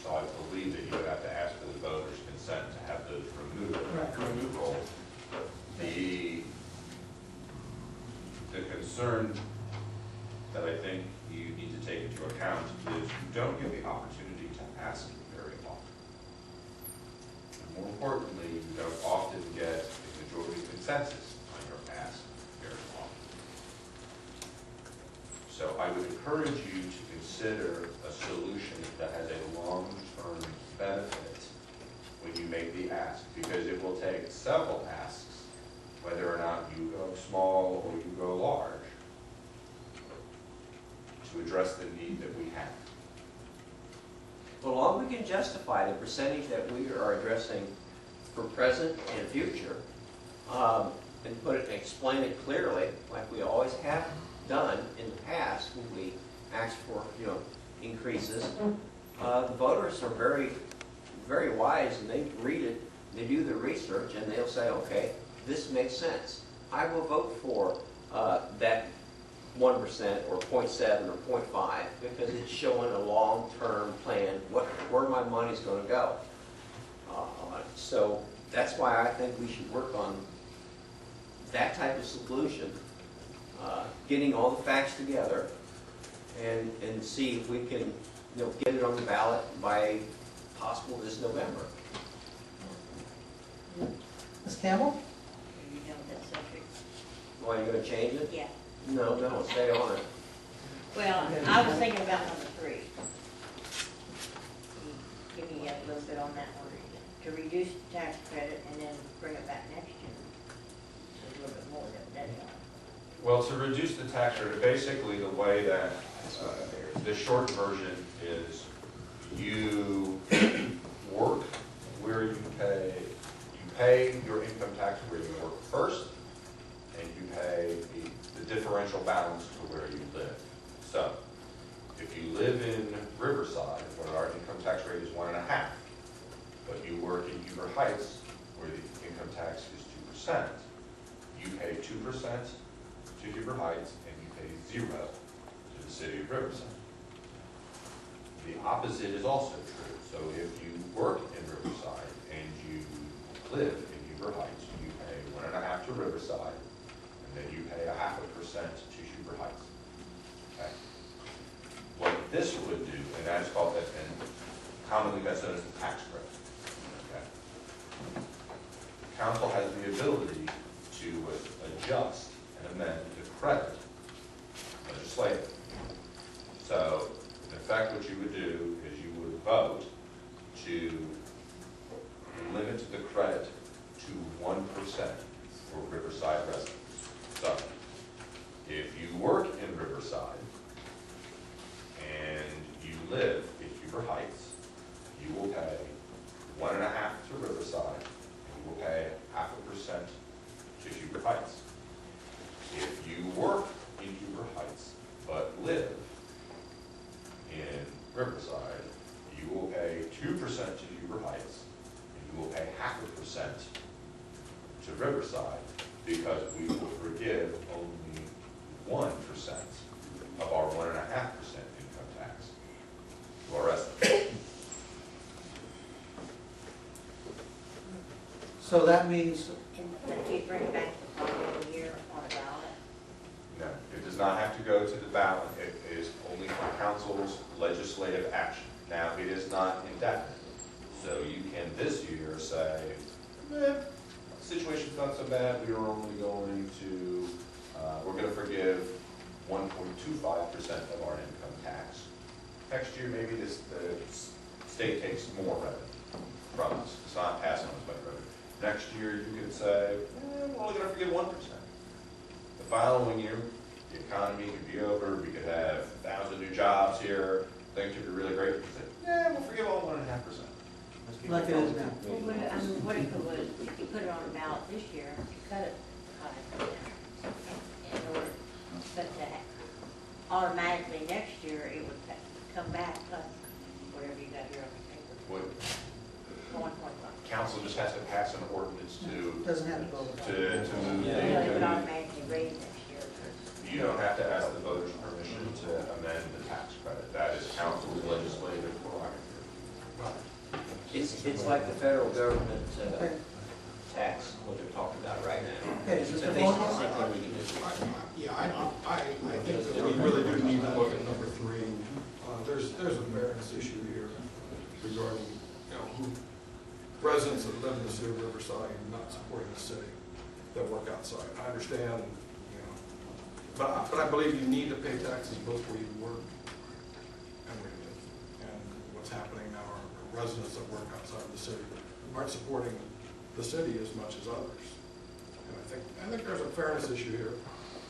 so I believe that you would have to ask for the voters' consent to have those removed from the roll. The concern that I think you need to take into account is you don't get the opportunity to ask very often. And more importantly, you don't often get a majority consensus on your ask very often. So I would encourage you to consider a solution that has a long-term benefit when you make the ask, because it will take several asks, whether or not you go small or you go large, to address the need that we have. Well, long we can justify the percentage that we are addressing for present and future, and put it and explain it clearly, like we always have done in the past when we asked for, you know, increases. The voters are very, very wise, and they read it, they do the research, and they'll say, okay, this makes sense. I will vote for that 1% or 0.7 or 0.5 because it's showing a long-term plan, where my money's going to go. So that's why I think we should work on that type of solution, getting all the facts together, and see if we can, get it on the ballot by possible this November. Ms. Campbell? Are you done with that subject? Why, are you gonna change it? Yeah. No, stay on it. Well, I was thinking about number 3. Give me a little bit on that one. To reduce the tax credit and then bring it back next year. A little bit more than that. Well, to reduce the tax rate, basically the way that, the short version is you work where you pay your income tax where you work first, and you pay the differential balance to where you live. So, if you live in Riverside, where our income tax rate is 1.5, but you work in Huber Heights, where the income tax is 2%, you pay 2% to Huber Heights, and you pay 0 to the city of Riverside. The opposite is also true. So if you work in Riverside and you live in Huber Heights, you pay 1.5 to Riverside, and then you pay 0.5% to Huber Heights. Okay. What this would do, and that's called, and commonly that's known as the tax credit. Okay. Council has the ability to adjust and amend the credit legislatively. So, in effect, what you would do is you would vote to limit the credit to 1% for Riverside residents. So, if you work in Riverside and you live in Huber Heights, you will pay 1.5 to Riverside, and you will pay 0.5% to Huber Heights. If you work in Huber Heights but live in Riverside, you will pay 2% to Huber Heights, and you will pay 0.5% to Riverside, because we will forgive only 1% of our 1.5% income tax to our residents. So that means, But you bring it back the following year on a ballot? No, it does not have to go to the ballot. It is only for council's legislative action. Now, it is not indefinite. So you can this year say, the situation's not so bad, we are only going to, we're going to forgive 1.25% of our income tax. Next year, maybe the state takes more revenue from us. It's not passing on as much revenue. Next year, you could say, we're only going to forgive 1%. The following year, the economy could be over, we could have 1,000 new jobs here, things could be really great. You could say, we'll forgive all 1.5%. like it is now. Well, what if it was, if you put it on the ballot this year, if you cut it 5%, in order, but automatically next year, it would come back plus whatever you got here on the paper. What, 1.5. council just has to pass an ordinance to Doesn't have to go. move Yeah, it would the, automatically raise next year. you don't have to ask the voters' permission to amend the tax credit. That is council's legislative prerogative. It's like the federal government tax, what they're talking about right now. Okay, It's Mr. basically Vaughn? the same thing we can do. Yeah, I think that we really do need to look at number 3. There's a fairness issue here regarding, who residents that live in the city of Riverside and not supporting the city that work outside. I understand, but I believe you need to pay taxes both where you work and where you live. And what's happening now are residents that work outside of the city aren't supporting the city as much as others. And I think there's a fairness issue here.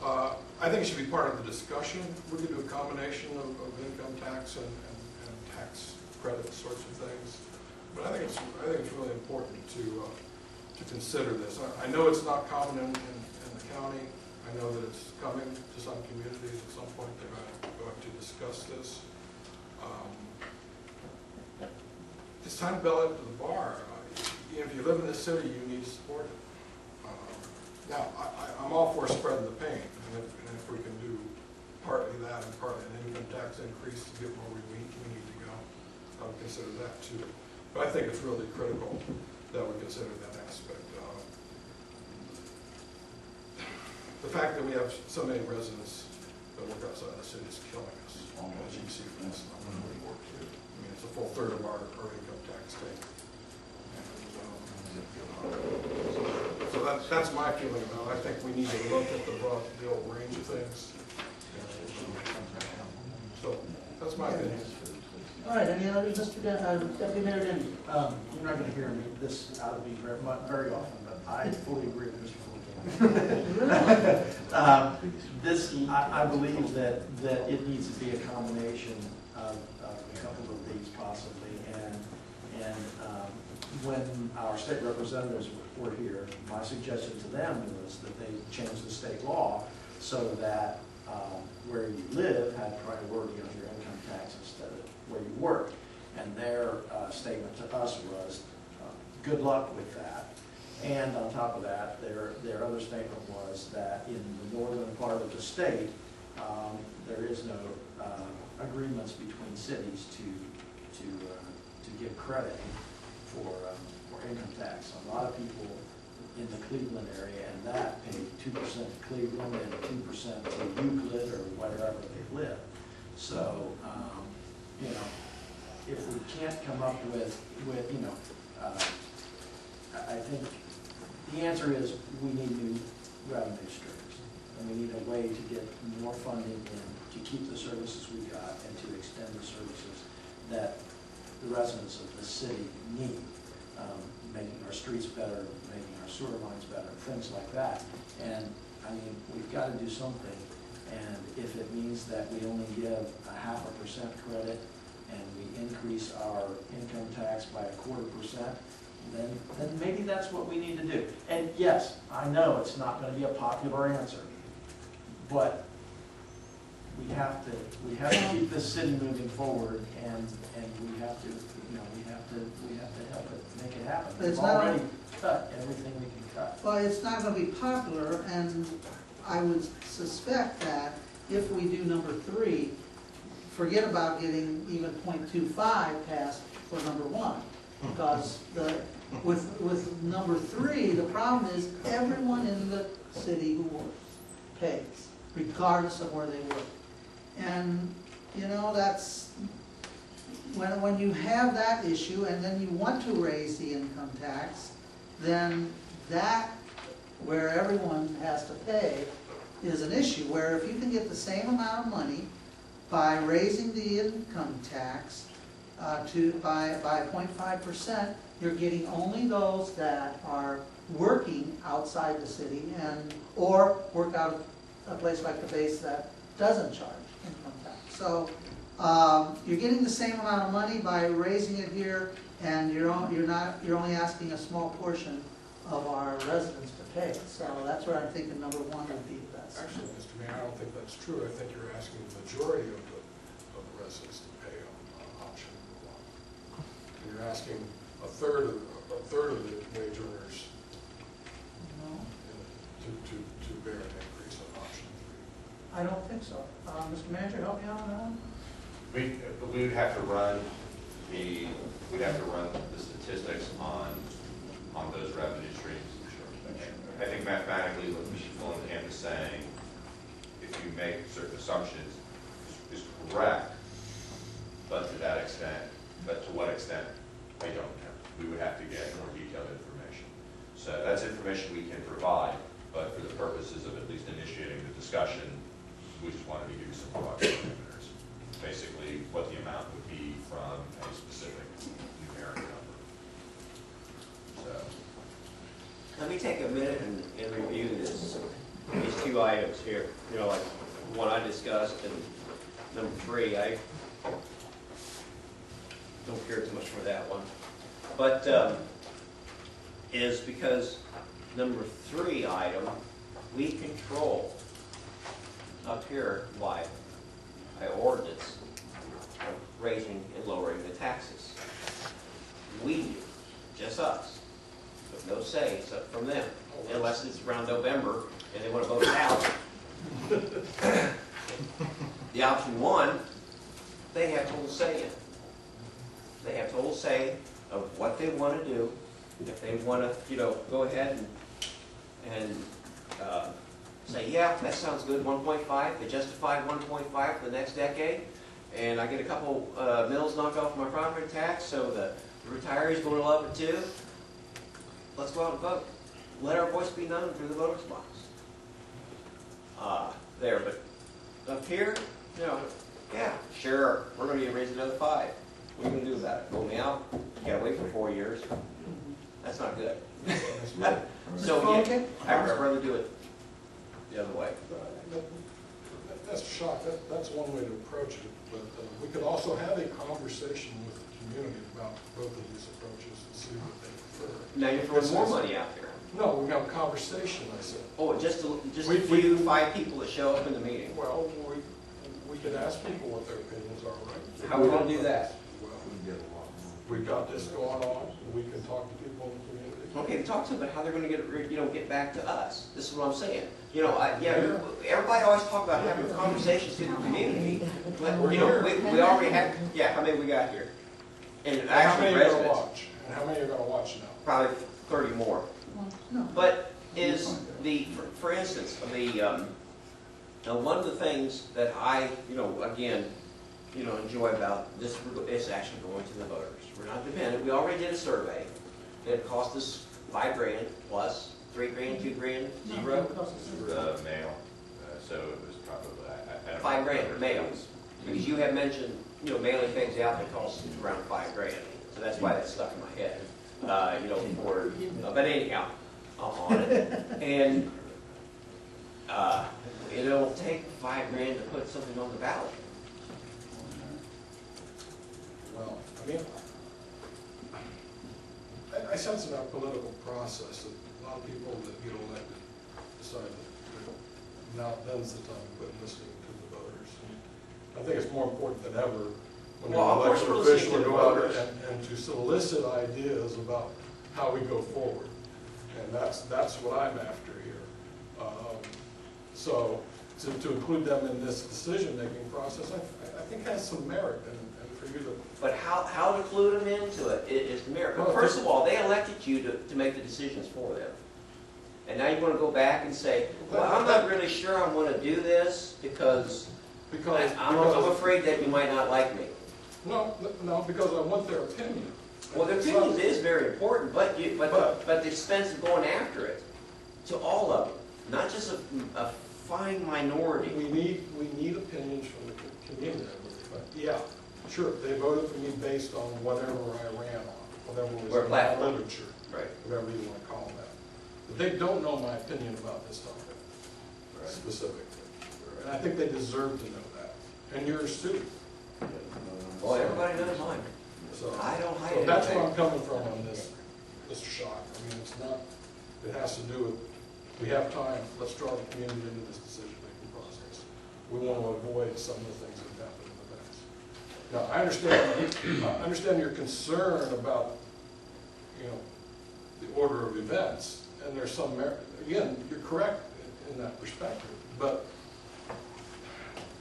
I think it should be part of the discussion. We could do a combination of income tax and tax credit sorts of things. But I think it's really important to consider this. I know it's not common in the county. I know that it's coming to some communities at some point. They're going to discuss this. It's time to bell it to the bar. If you live in this city, you need to support it. Now, I'm all for spreading the pain, and if we can do partly that and partly an income tax increase to get where we need to go, I would consider that too. But I think it's really critical that we consider that aspect. The fact that we have so many residents the work outside the city is killing us, as you can see from this number. I mean, it's a full third of our income tax take. So that's my feeling about it. I think we need to look at the whole range of things. So that's my opinion. All right, any others, Deputy Mayor Denny? You're not gonna hear me this out of me very often, but I fully agree with Mr. Fulton. I believe that it needs to be a combination of a couple of these possibly, and when our state representatives were here, my suggestion to them was that they change the state law so that where you live had priority on your income tax instead of where you work. And their statement to us was, good luck with that. And on top of that, their other statement was that in the northern part of the state, there is no agreements between cities to give credit for income tax. A lot of people in the Cleveland area and that pay 2% to Cleveland and 2% to Euclid or wherever they live. So, you know, if we can't come up with you know, I think the answer is we need new revenue streams, and we need a way to get more funding in to keep the services we got and to extend the services that the residents of the city need, making our streets better, making our sewer lines better, things like that. And I mean, we've got to do something, and if it means that we only give 0.5% credit and we increase our income tax by 0.25%, then maybe that's what we need to do. And yes, I know it's not going to be a popular answer, but we have to keep this city moving forward, and we have to, you know, we have to help it make it happen. We've already cut everything we can cut. Well, it's not going to be popular, and I would suspect that if we do number 3, forget about getting even 0.25 passed for number 1, because with number 3, the problem is everyone in the city who works pays, regardless of where they work. And, you know, that's, when you have that issue and then you want to raise the income tax, then that, where everyone has to pay, is an issue. Where if you can get the same amount of money by raising the income tax by 0.5%, you're getting only those that are working outside the city and or work out of a place like the base that doesn't charge income tax. So you're getting the same amount of money by raising it here, and you're only asking a small portion of our residents to pay. So that's where I'm thinking number 1 would be the best. Actually, Mr. Mayor, I don't think that's true. I think you're asking the majority of the residents to pay on option 1. You're asking a third of the wage earners to bear an increase on option 3. I don't think so. Mr. Manager, help me out on that one? We would have to run the statistics on those revenue streams. I think mathematically what Mr. Fullenkamp is saying, if you make certain assumptions, is correct, but to that extent, but to what extent, I don't know. We would have to get more detailed information. So that's information we can provide, but for the purposes of at least initiating the discussion, we just wanted to give you some broad parameters. Basically, what the amount would be from a specific numeric number. So, Let me take a minute and review these 2 items here. You know, like the one I discussed, and number 3, I don't care too much for that one. But is because number 3 item, we control up here by ordinance raising and lowering the taxes. We, just us, with no say except from them, unless it's around November and they want to vote it out. The option 1, they have total say in. They have total say of what they want to do. If they want to, you know, go ahead and say, yeah, that sounds good, 1.5, they justify 1.5 for the next decade, and I get a couple mills knocked off my property tax, so the retirees going to love it too. Let's go out and vote. Let our voice be known through the voters box. There, but up here, you know, yeah, sure, we're going to raise another 5. What are you going to do about it? Vote me out? You got to wait for 4 years. That's not good. So yeah, I'd rather do it the other way. That's a shock. That's one way to approach it. But we could also have a conversation with the community about both of these approaches and see what they prefer. Now you're throwing more money out there. No, we have a conversation, I said. Oh, just a few 5 people that show up in the meeting. Well, we could ask people what their opinions are, right? How are we going to do that? Well, we've got this going on, and we can talk to people in the community. Okay, talk to them about how they're going to get back to us. This is what I'm saying. You know, everybody always talk about having conversations with the community, but you know, we already have. Yeah, how many we got here? And How many actually are going to residents, watch? And how many are going to watch now? probably 30 more. No. But is for instance, one of the things that I, again, enjoy about this is actually going to the voters. We're not dependent. We already did a survey. It cost us $5,000 plus $3,000, $2,000, zero. Mail, so it was probably, $5,000 mail. Because you have mentioned, mailing things out that costs around $5,000. So that's why that's stuck in my head. But anyhow, on it. And it'll take $5,000 to put something on the ballot. Well, I mean, I sense in our political process that a lot of people that get elected decide that now then's the time to quit listening to the voters. And I think it's more important than ever when you're an elected official to go out and to solicit ideas about how we go forward. And that's what I'm after here. So to include them in this decision-making process, I think has some merit. And for you to... But how to include them into it is the merit. But first of all, they elected you to make the decisions for them. And now you want to go back and say, well, I'm not really sure I want to do this because I'm afraid that you might not like me. No, because I want their opinion. Well, their opinion is very important, but the expense of going after it to all of them, not just a fine minority. We need opinions from the community. Yeah, sure, they voted for me based on whatever I ran on, whatever was in my literature, right? Whatever you want to call that. But they don't know my opinion about this topic specifically, and I think they deserve to know that, and yours too. Well, everybody knows mine. So I don't hide so that's where anything. I'm coming from on this, Mr. Schock. I mean, it's not, it has to do with, we have time, let's draw the community into this decision-making process. We want to avoid some of the things that have happened in the past. Now, I understand your concern about, the order of events, and there's some merit. Again, you're correct in that perspective, but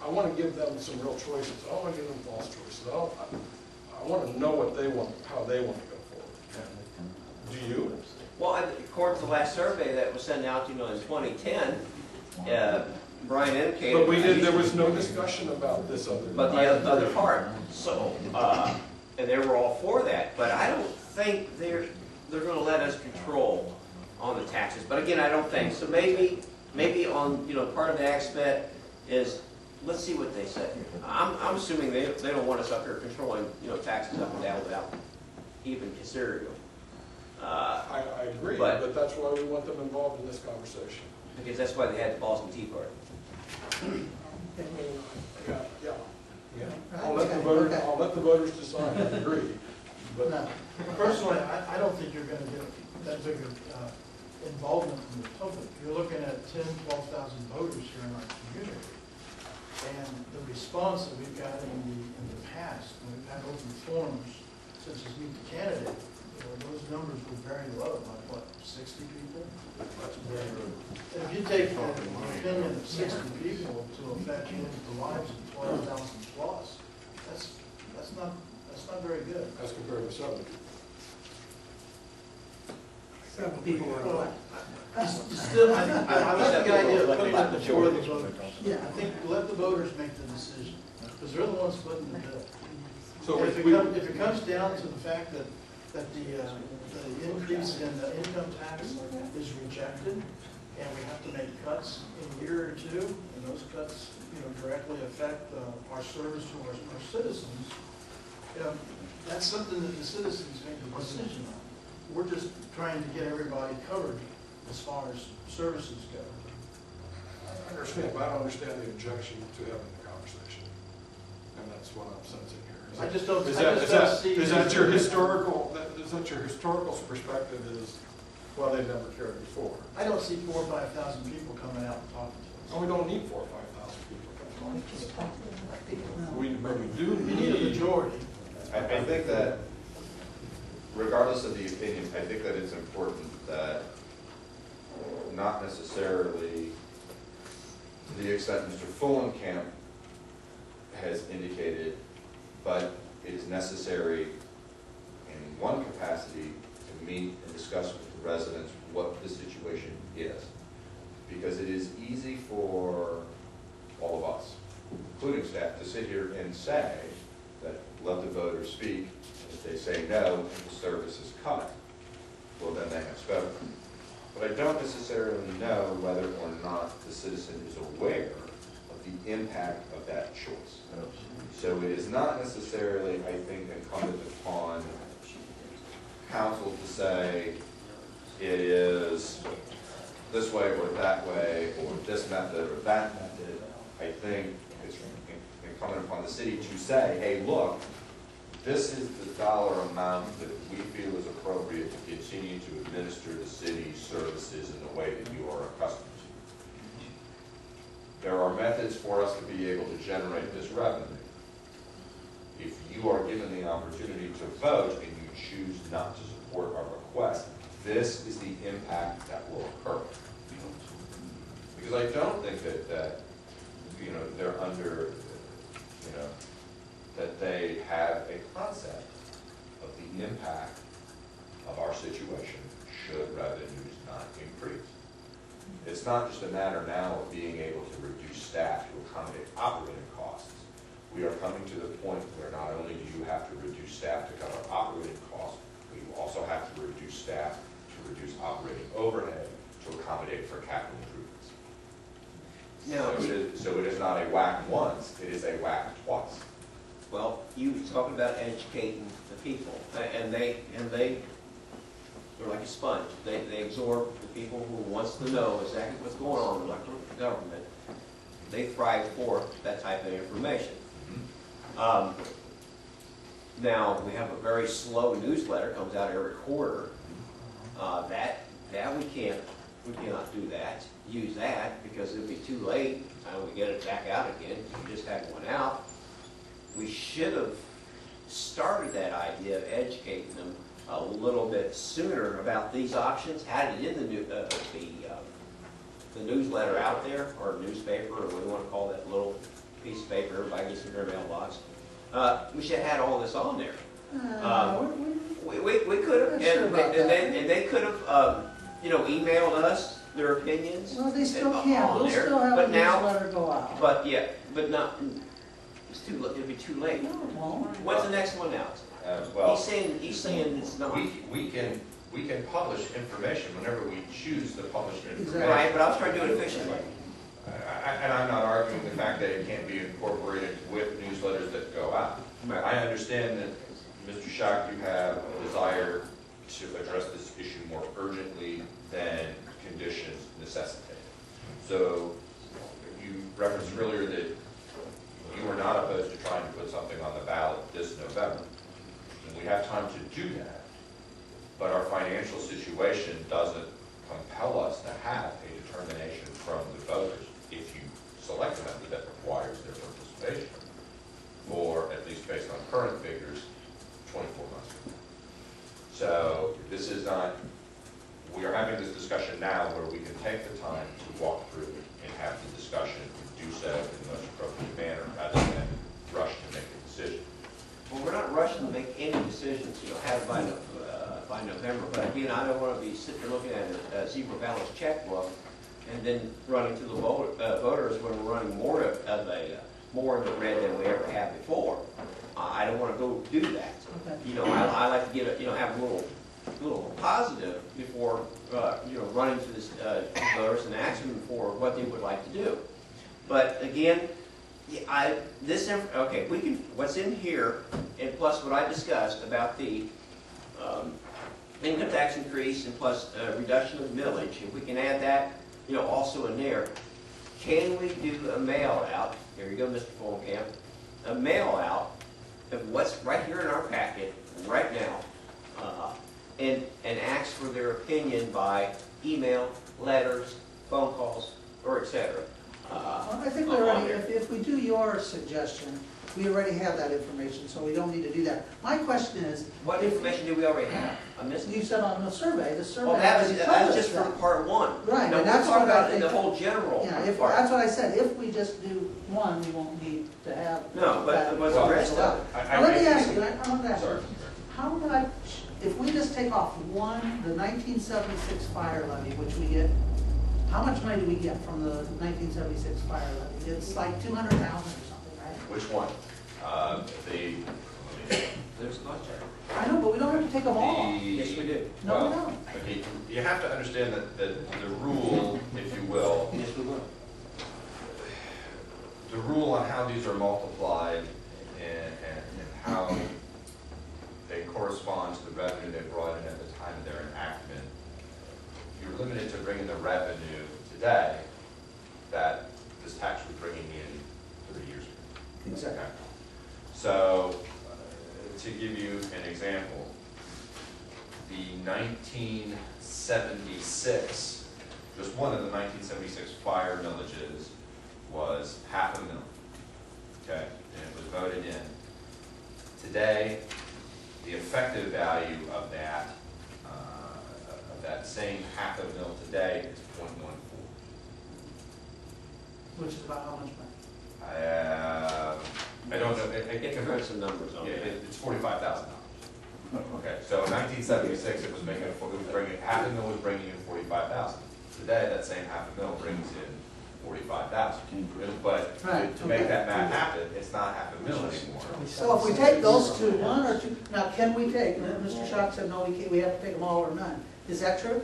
I want to give them some real choices. I don't want to give them false choices. I want to know what they want, how they want to go forward. Do you? Well, according to the last survey that was sent out, in 2010, Brian indicated. But there was no discussion about this other. But the other part. So, and they were all for that. But I don't think they're going to let us control on the taxes. But again, I don't think so. Maybe on part of the aspect is. Let's see what they say. I'm assuming they don't want us up here controlling, taxes up and down without even considering them. I agree, but that's why we want them involved in this conversation. Because that's why they had the Boston Tea Party. Yeah. I'll let the voters decide. I agree. But No, personally, I don't think you're going to get that big of involvement from the public. You're looking at 10, 12,000 voters here in our community. And the response that we've got in the past, when we've had open forums, such as Meet the Candidate, those numbers were very low, like what, 60 people? And if you take an opinion of 60 people to affect the lives of 12,000 plus, that's not very good. as compared to 70. 7 people are what? Still, I like the idea of putting it before the voters. Yeah. I think let the voters make the decision, because they're the ones putting the bill. So If it comes down to the fact that the increase in the income tax is rejected, and we have to make cuts in a year or two, and those cuts, directly affect our service to our citizens, that's something that the citizens make the decision on. We're just trying to get everybody covered as far as services go. I understand, but I don't understand the objection to having the conversation. And that's what I'm sensing here. I just don't Is see. that your historical perspective is, well, they've never cared before? I don't see 4,000 or 5,000 people coming out and talking to us. And we don't need 4,000 or 5,000 people coming on. We do We need a majority. I think that regardless of the opinion, I think that it's important that not necessarily to the extent Mr. Fullenkamp has indicated, but it is necessary in one capacity to meet and discuss with the residents what the situation is. Because it is easy for all of us, including staff, to sit here and say that let the voters speak. If they say no, and the service is cut, well, then they have spoken. But I don't necessarily know whether or not the citizen is aware of the impact of that choice. So it is not necessarily, I think, incumbent upon council to say it is this way or that way, or this method or that method. I think it's incumbent upon the city to say, hey, look, this is the dollar amount that we feel is appropriate to continue to administer the city's services in the way that you are accustomed to. There are methods for us to be able to generate this revenue. If you are given the opportunity to vote and you choose not to support our request, this is the impact that will occur. Because I don't think that they're under, that they have a concept of the impact of our situation should revenues not increase. It's not just a matter now of being able to reduce staff to accommodate operating costs. We are coming to the point where not only do you have to reduce staff to cover operating costs, but you also have to reduce staff to reduce operating overhead to accommodate for capital improvements. So it is not a whack once, it is a whack twice. Well, you were talking about educating the people, and they're like a sponge. They absorb the people who wants to know exactly what's going on in electoral government. They thrive for that type of information. Now, we have a very slow newsletter, comes out every quarter. That we cannot do that, use that, because it'll be too late by the time we get it back out again. We just had one out. We should have started that idea of educating them a little bit sooner about these options, had it in the newsletter out there, or newspaper, or what we want to call that little piece of paper everybody gets in their mailbox. We should have had all this on there. We could have, and they could have, emailed us their opinions. Well, they still can, we'll still have a But now, newsletter go out. but not, it'll be too late. No, it won't. When's the next one out? Well, He's saying it's not. we can publish information whenever we choose to publish information. Exactly. Right, but I was trying to do it efficiently. And I'm not arguing the fact that it can't be incorporated with newsletters that go out. I understand that, Mr. Schock, you have a desire to address this issue more urgently than conditions necessitate. So you referenced earlier that you were not opposed to trying to put something on the ballot this November. And we have time to do that, but our financial situation doesn't compel us to have a determination from the voters if you select a method that requires their participation, or at least based on current figures, 24 months from now. So this is not, we are having this discussion now where we can take the time to walk through it and have the discussion and do so in the most appropriate manner rather than rush to make a decision. Well, we're not rushing to make any decisions, have by by November. But again, I don't want to be sitting there looking at a zero balance checkbook and then running to the voters when we're running more in the red than we ever have before. I don't want to go do that. Okay. You know, I like to get have a little positive before running to this voters and asking them for what they would like to do. But again, okay, we can, what's in here, and plus what I discussed about the income tax increase and plus reduction of millage, if we can add that, also in there. Can we do a mail out? Here you go, Mr. Fullcamp. A mail out of what's right here in our packet right now, and ask for their opinion by email, letters, phone calls, or etc. Well, I think we already, if we do your suggestion, we already have that information, so we don't need to do that. My question is, What information do we already have? I missed you it. said on the survey, Well, that was already just for told us part one. Right, Now, and that's we're talking what I about think- the whole general that. Yeah, part. that's what I said, if we just do one, we won't need to have. No, but that. what's the rest of it? Now, let me ask you, I want to ask Sorry. you, how much, if we just take off one, the 1976 fire levy, which we get, how much money do we get from the 1976 fire levy? It's like 200,000 or something, right? Which one? There's a contract. I know, but we don't have to take them all. Yes, we do. No, we Well, don't. okay, you have to understand that the rule, if you will, Yes, we will. the rule on how these are multiplied and how they correspond to the revenue they brought in at the time of their enactment, you're limited to bringing the revenue today that this tax was bringing in 30 years ago. Exactly. Okay. So, to give you an example, the 1976, just one of the 1976 fire millages was $500,000. Okay, and it was voted in. Today, the effective value of that same $500,000 today is 0.14. Which is about how much money? I don't know. It can run some numbers on Yeah, that. it's $45,000. Okay, so in 1976, it was bringing $500,000 was bringing in 45,000. Today, that same $500,000 brings in 45,000. But Right, to make okay. that math happen, it's not $500,000 anymore. So if we take those two, one or two, now can we take, Mr. Schock said, no, we can't, we have to take them all or none. Is that true?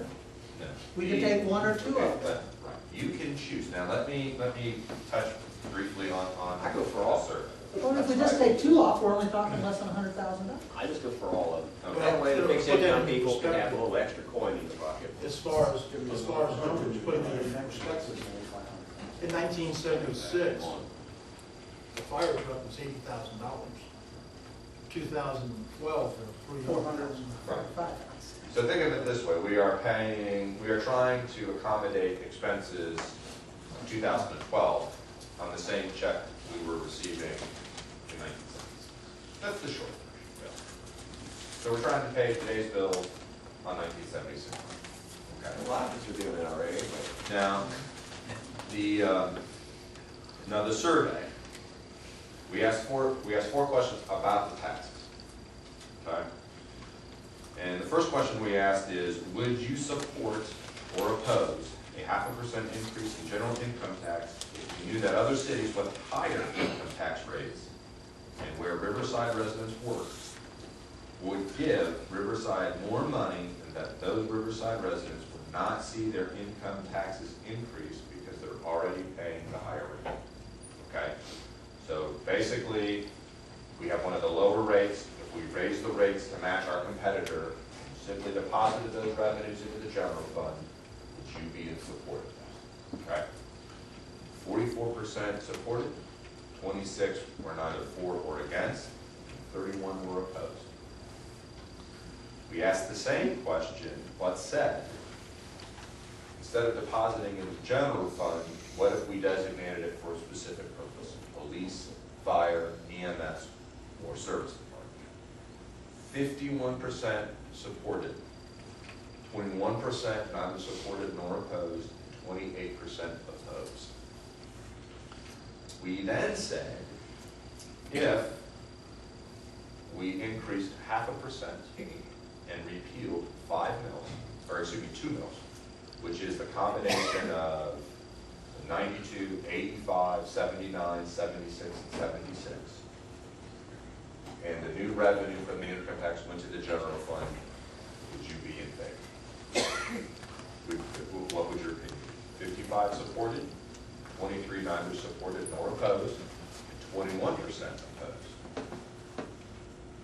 No. We can take one or two Okay, of them. but you can choose. Now, let me touch briefly on. I go for all. Sir. Or if we just take two off, we're only talking less than $100,000. I just go for all of them. Okay. That way the fixed Put that income in people can have a perspective. little extra coin in the pocket. As far as numbers, putting it in perspective, in 1976, the fire truck was $80,000. 2012, they were $300,000. So think of it this way, we are trying to accommodate expenses in 2012 on the same check we were receiving in 1976. That's the short version. So we're trying to pay today's bills on 1976. Okay. A lot of us are doing it already, but the survey, we asked four questions about the taxes. Okay? And the first question we asked is, would you support or oppose a 0.5% increase in general income tax if you knew that other cities with higher income tax rates and where Riverside residents work would give Riverside more money and that those Riverside residents would not see their income taxes increase because they're already paying the higher rate? Okay? So basically, we have one of the lower rates. If we raise the rates to match our competitor, simply deposited those revenues into the general fund, would you be in support of that? Okay? 44% supported, 26 were neither for or against, 31 were opposed. We asked the same question, but said, instead of depositing in the general fund, what if we designated it for a specific purpose? Police, fire, EMS, or service department. 51% supported, 21% neither supported nor opposed, 28% opposed. We then said, if we increased 0.5% and repealed 5 mills, or excuse me, 2 mills, which is the combination of 92, 85, 79, 76, and 76. And the new revenue from the income tax went to the general fund. Would you be in favor? What would your opinion be? 55 supported, 23 neither supported nor opposed, and 21% opposed.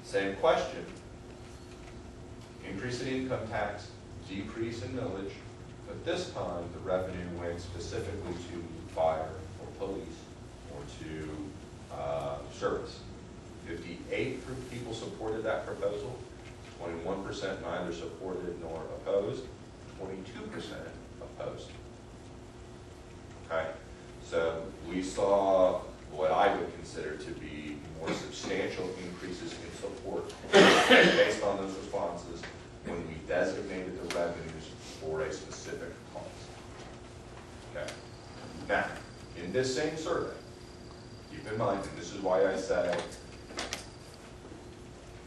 Same question. Increase in income tax, decrease in millage, but this time the revenue went specifically to fire or police or to service. 58 people supported that proposal, 21% neither supported nor opposed, 22% opposed. Okay, so we saw what I would consider to be more substantial increases in support based on those responses when we designated the revenues for a specific cause. Okay. Now, in this same survey, keep in mind, and this is why I say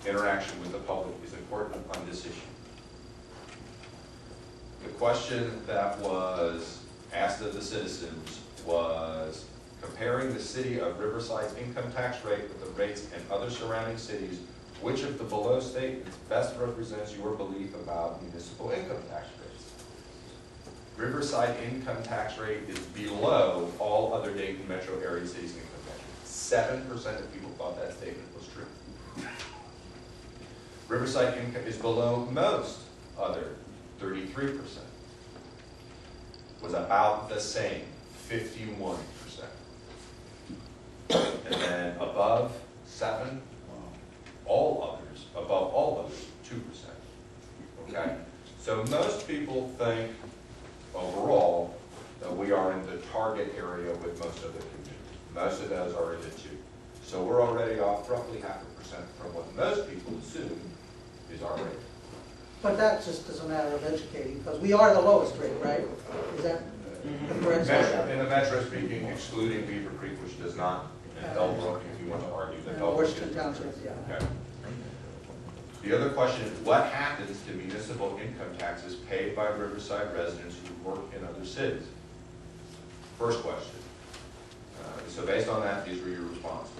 interaction with the public is important on this issue. The question that was asked of the citizens was comparing the city of Riverside's income tax rate with the rates in other surrounding cities, which of the below statements best represents your belief about municipal income tax rates? Riverside income tax rate is below all other Dayton metro area cities' income tax rate. 7% of people thought that statement was true. Riverside income is below most other, 33%. Was about the same, 51%. And then above 7, all others, above all others, 2%. Okay? So most people think overall that we are in the target area with most of the communities. Most of those are in the 2. So we're already off roughly 0.5% from what most people assume is our rate. But that just is a matter of educating, because we are the lowest rate, right? Is that the correct Metro, in the metro speaking, excluding Beaver Creek, which does not, and Elbrook, if you want to argue that Elbrook Washington is. Township, yeah. Okay. The other question is, what happens to municipal income taxes paid by Riverside residents who work in other cities? First question. So based on that, these were your responses.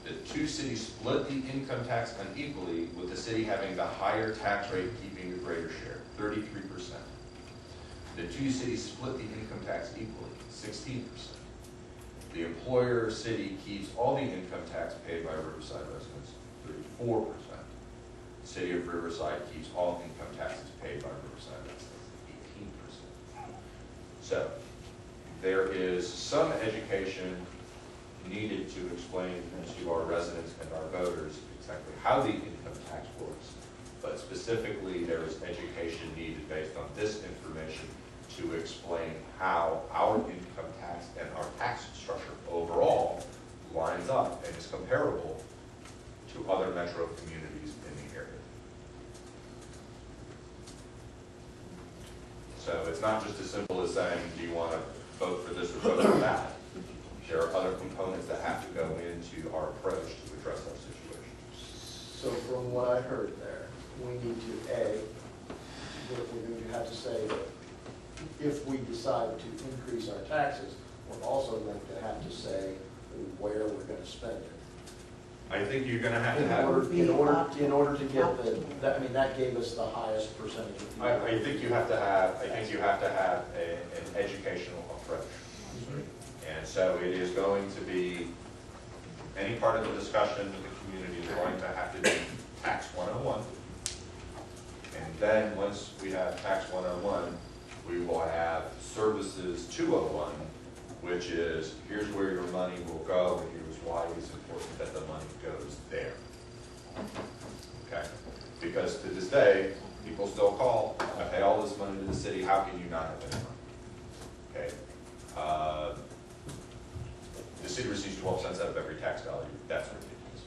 The 2 cities split the income tax unequally, with the city having the higher tax rate keeping the greater share, 33%. The 2 cities split the income tax equally, 16%. The employer city keeps all the income tax paid by Riverside residents, 34%. The city of Riverside keeps all income taxes paid by Riverside residents, 18%. So there is some education needed to explain to our residents and our voters exactly how the income tax works, but specifically there is education needed based on this information to explain how our income tax and our tax structure overall lines up and is comparable to other metro communities in the area. So it's not just as simple as saying, do you want to vote for this or vote for that? There are other components that have to go into our approach to address that situation. So from what I heard there, we need to, we're going to have to say that if we decide to increase our taxes, we're also going to have to say where we're going to spend it. I think you're going to have to In have. order to get that, I mean, that gave us the highest percentage of people. I think you have to have. I think you have to have an educational approach. And so it is going to be, any part of the discussion with the community is going to have to be Tax 101. And then once we have Tax 101, we will have Services 201, which is, here's where your money will go, and here's why it's important that the money goes there. Okay? Because to this day, people still call, I pay all this money to the city, how can you not have any money? Okay? The city receives 12 cents out of every tax dollar. That's ridiculous.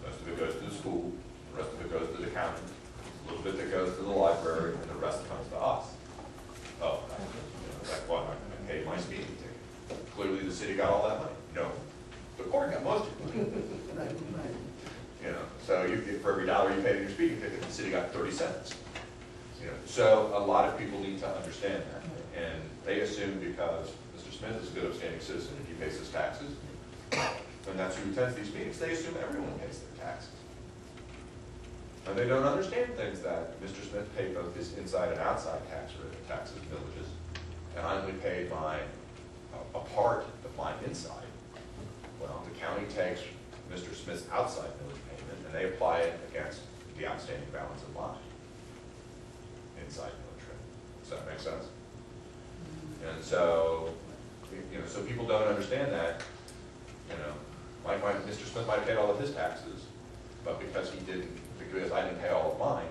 Most of it goes to the school, the rest of it goes to the county, a little bit that goes to the library, and the rest comes to us. Oh, that's why I paid my speeding ticket. Clearly the city got all that money. No. The court got most of it. You know, so you get, for every dollar you paid in your speeding ticket, the city got 30 cents. So a lot of people need to understand that, and they assume because Mr. Smith is a good upstanding citizen and he pays his taxes, and that's who attends these meetings, they assume everyone pays their taxes. And they don't understand things that Mr. Smith paid both his inside and outside taxes, villages, and I only paid a part of my inside. Well, the county takes Mr. Smith's outside village payment and they apply it against the outstanding balance of mine inside village rate. Does that make sense? And so, so people don't understand that, Mr. Smith might have paid all of his taxes, but because I didn't pay all of mine,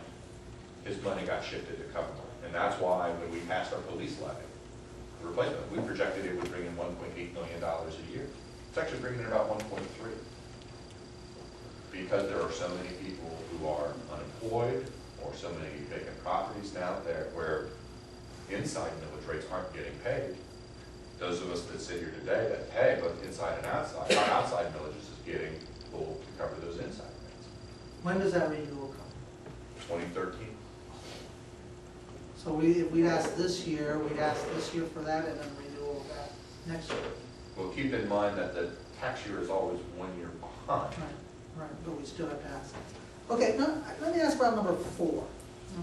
his money got shifted to cover mine. And that's why when we passed our police levy, the replacement, we projected it would bring in $1.8 million a year. It's actually bringing in about 1.3. Because there are so many people who are unemployed, or so many vacant properties now there where inside millage rates aren't getting paid. Those of us that sit here today that pay both inside and outside, our outside millages is getting full to cover those inside rates. When does that renewal come? 2013. So if we'd ask this year, we'd ask this year for that and then renewal of that next year. Well, keep in mind that the tax year is always 1 year behind. Right, but we still have to ask. Okay, now, let me ask about number 4,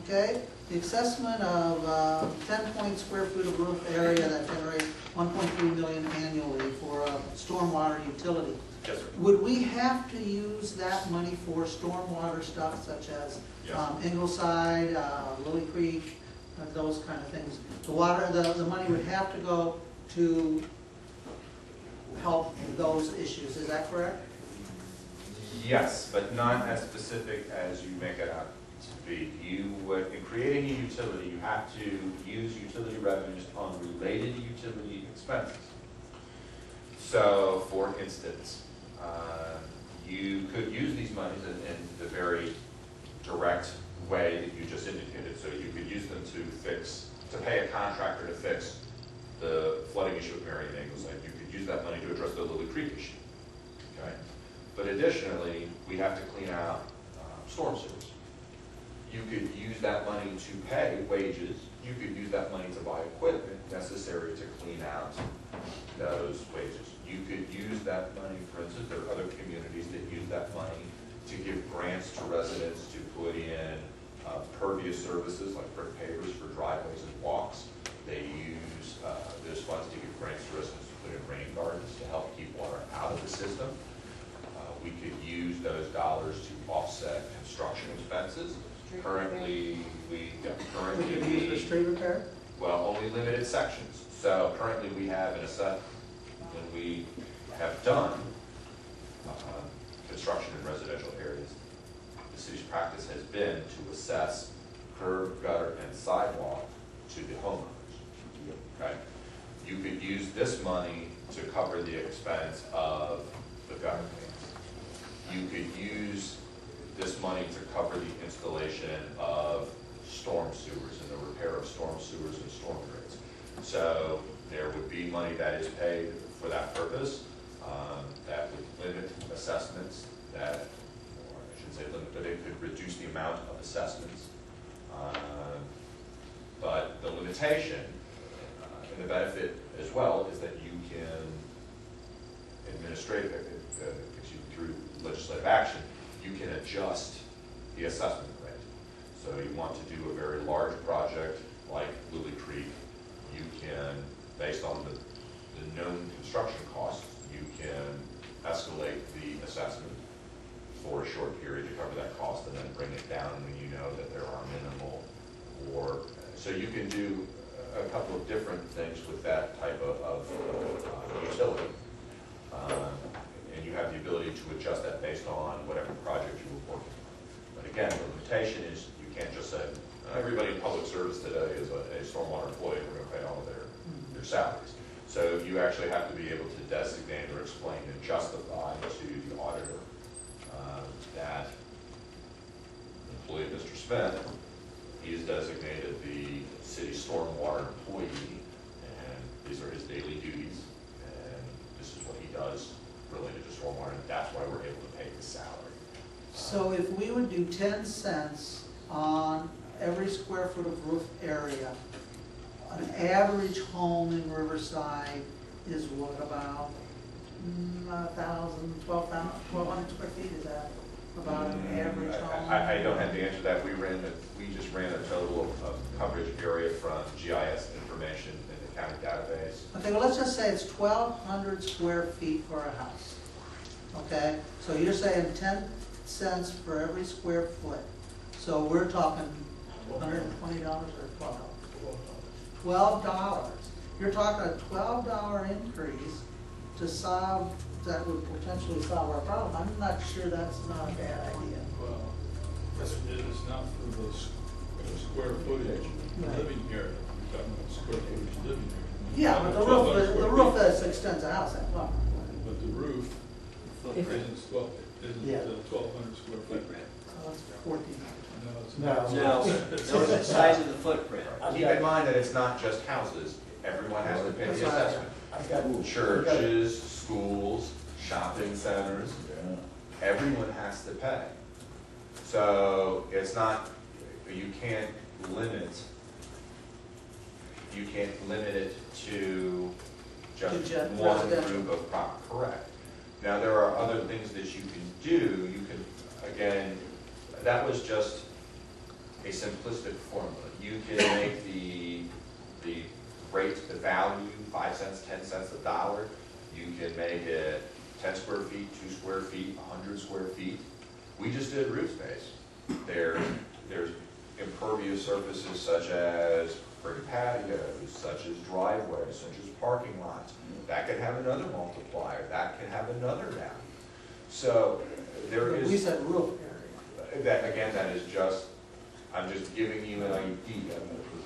okay? The assessment of 10 square feet of roof area that generates 1.3 million annually for a stormwater utility. Yes, sir. Would we have to use that money for stormwater stuff such as Yes. Ingleside, Lily Creek, those kind of things? The money would have to go to help those issues, is that correct? Yes, but not as specific as you make it out to be. In creating a utility, you have to use utility revenues on related utility expenses. So, for instance, you could use these monies in the very direct way that you just indicated. So you could use them to pay a contractor to fix the flooding issue at Marion Ingleside. You could use that money to address the Lily Creek issue. Okay? But additionally, we have to clean out storm sewers. You could use that money to pay wages. You could use that money to buy equipment necessary to clean out those wages. You could use that money, for instance, there are other communities that use that money to give grants to residents to put in pervious services like brick pavers for driveways and walks. They use those funds to give grants to residents to put in rain gardens to help keep water out of the system. We could use those dollars to offset construction expenses. Currently, we could use for street repair? Well, only limited sections. So currently we have when we have done construction in residential areas, the city's practice has been to assess curb, gutter, and sidewalk to the homeowners. Okay? You could use this money to cover the expense of the gutter cleans. You could use this money to cover the installation of storm sewers and the repair of storm sewers and storm drains. So there would be money that is paid for that purpose. That would limit assessments that, or I shouldn't say limit, but it could reduce the amount of assessments. But the limitation and the benefit as well is that you can through legislative action, you can adjust the assessment rate. So you want to do a very large project like Lily Creek, you can, based on the known construction costs, you can escalate the assessment for a short period to cover that cost and then bring it down when you know that there are minimal so you can do a couple of different things with that type of utility. And you have the ability to adjust that based on whatever project you were working on. But again, the limitation is you can't just say, everybody in public service today is a stormwater employee, we're going to pay all of their salaries. So you actually have to be able to designate or explain and justify to the auditor that employee Mr. Smith, he is designated the city stormwater employee, and these are his daily duties, and this is what he does related to stormwater, and that's why we're able to pay his salary. So if we would do 10 cents every square foot of roof area, an average home in Riverside is what, about 1,000, 1,200 square feet, is that about an average home? I don't have the answer to that. We just ran a total of coverage area from GIS information in the county database. Okay, well, let's just say it's 1,200 square feet for a house, okay? So you're saying 10 cents for every square foot. So we're talking $120 or $12? $12. You're talking a $12 increase to solve, that would potentially solve our problem. I'm not sure that's not a bad idea. Well, it is not for the square footage Right. living area. You're talking about square footage living area. Yeah, but the 1,200 roof, square the roof feet. extends the house that far. But the roof isn't Yeah. 1,200 square feet. So it's 14. No, it's No. not. No, it's the size of the footprint. Keep in mind that it's not just houses. Everyone has to pay the assessment. I've got, Churches, schools, shopping centers, everyone has to pay. So it's not, you can't limit it to just To one residential. group of property, correct. Now, there are other things that you can do. You can, again, that was just a simplistic formula. You can make the rate, the value, 5 cents, 10 cents, $1. You can make it 10 square feet, 2 square feet, 100 square feet. We just did roof space. There's impervious surfaces such as pretty patios, such as driveways, such as parking lots. That could have another multiplier. That could have another value. So there is. We said roof area. That, again, that is just, I'm just giving you an idea.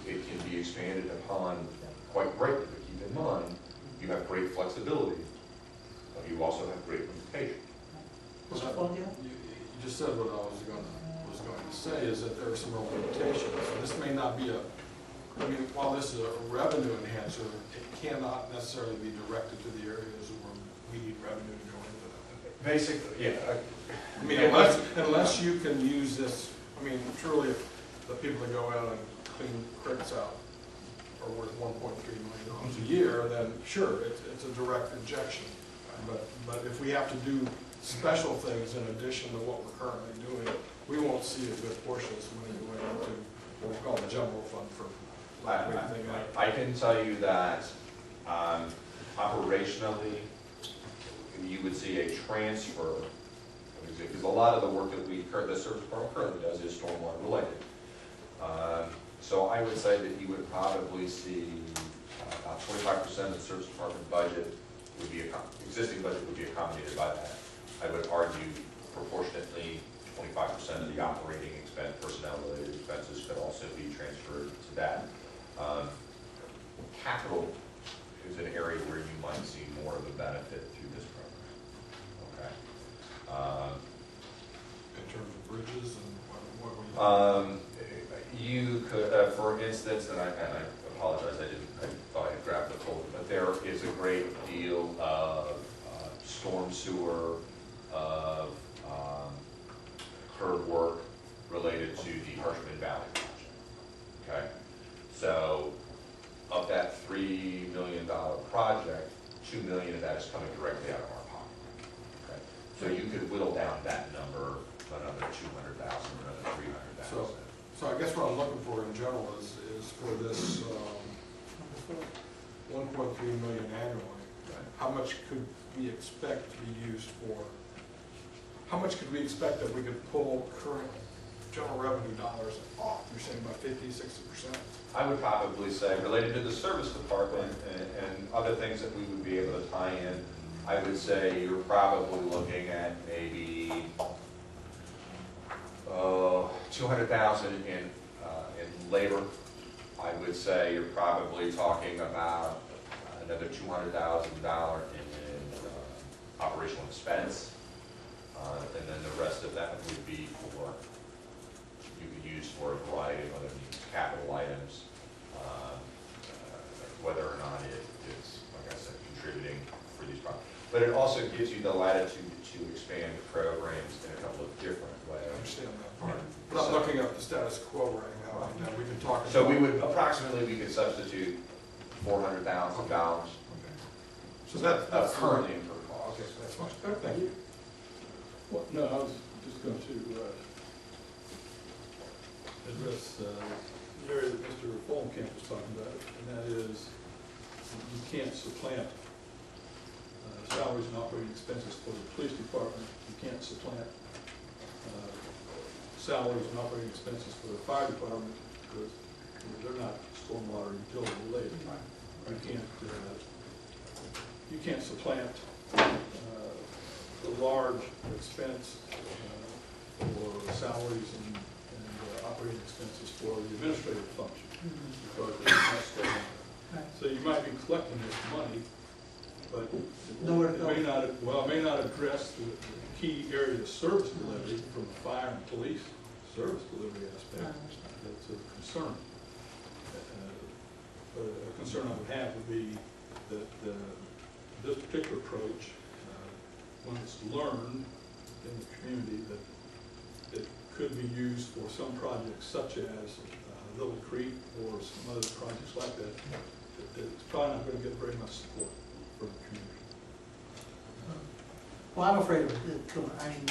It can be expanded upon quite greatly, but keep in mind, you have great flexibility, but you also have great limitation. Mr. Foggia? You just said what I was going to say, is that there are some real limitations. And this may not be I mean, while this is a revenue enhancer, it cannot necessarily be directed to the areas where we need revenue to go into that. Basically, yeah. I mean, unless you can use this, I mean, truly, if the people that go out and clean creeks out are worth $1.3 million a year, then sure, it's a direct injection. But if we have to do special things in addition to what we're currently doing, we won't see a good portion of this money going into what we call the general fund for lack of anything else. I can tell you that operationally, you would see a transfer, because a lot of the work that the service department currently does is stormwater related. So I would say that you would probably see about 25% of the service department budget would be, existing budget would be accommodated by that. I would argue proportionately 25% of the operating expense, personnel related expenses could also be transferred to that. Capital is an area where you might see more of a benefit through this program. Okay. In terms of bridges and what we. You could, for instance, and I apologize, I thought I had grabbed the folder, but there is a great deal of storm sewer, of curb work related to the Hirschman Valley project. Okay, so of that $3 million project, $2 million of that is coming directly out of our pocket. Okay, so you could whittle down that number another 200,000, another 300,000. So I guess what I'm looking for in general is for this 1.3 million annually, how much could we expect to be used for? How much could we expect that we could pull current general revenue dollars off? You're saying about 50, 60%? I would probably say, related to the service department and other things that we would be able to tie in, I would say you're probably looking at maybe 200,000 in labor. I would say you're probably talking about another $200,000 in operational expense, and then the rest of that would be for, you could use for a variety of other needs, capital items, whether or not it is, like I said, contributing for these projects. But it also gives you the latitude to expand programs in a couple of different ways. I understand that part. But I'm looking mucking up the status quo right now. I know we've been talking. So about- we would, approximately, we could substitute $400,000 So that's currently incurred costs. Okay, so that's much better, thank you. Well, no, I was just going to address the area that Mr. Fulenkamp was talking about, and that is you can't supplant salaries and operating expenses for the police department. You can't supplant salaries and operating expenses for the fire department because they're not stormwater and utility related. You can't supplant the large expense for salaries and operating expenses for the administrative function because it's not stormwater. So you might be collecting this money, but Nowhere to go. it may not address the key area of service delivery from the fire and police service delivery aspect. That's a concern. A concern I would have would be that this particular approach, when it's learned in the community, that it could be used for some projects such as Little Creek or some other projects like that, it's probably not going to get very much support from the community. Well, I'm afraid of it too. I mean,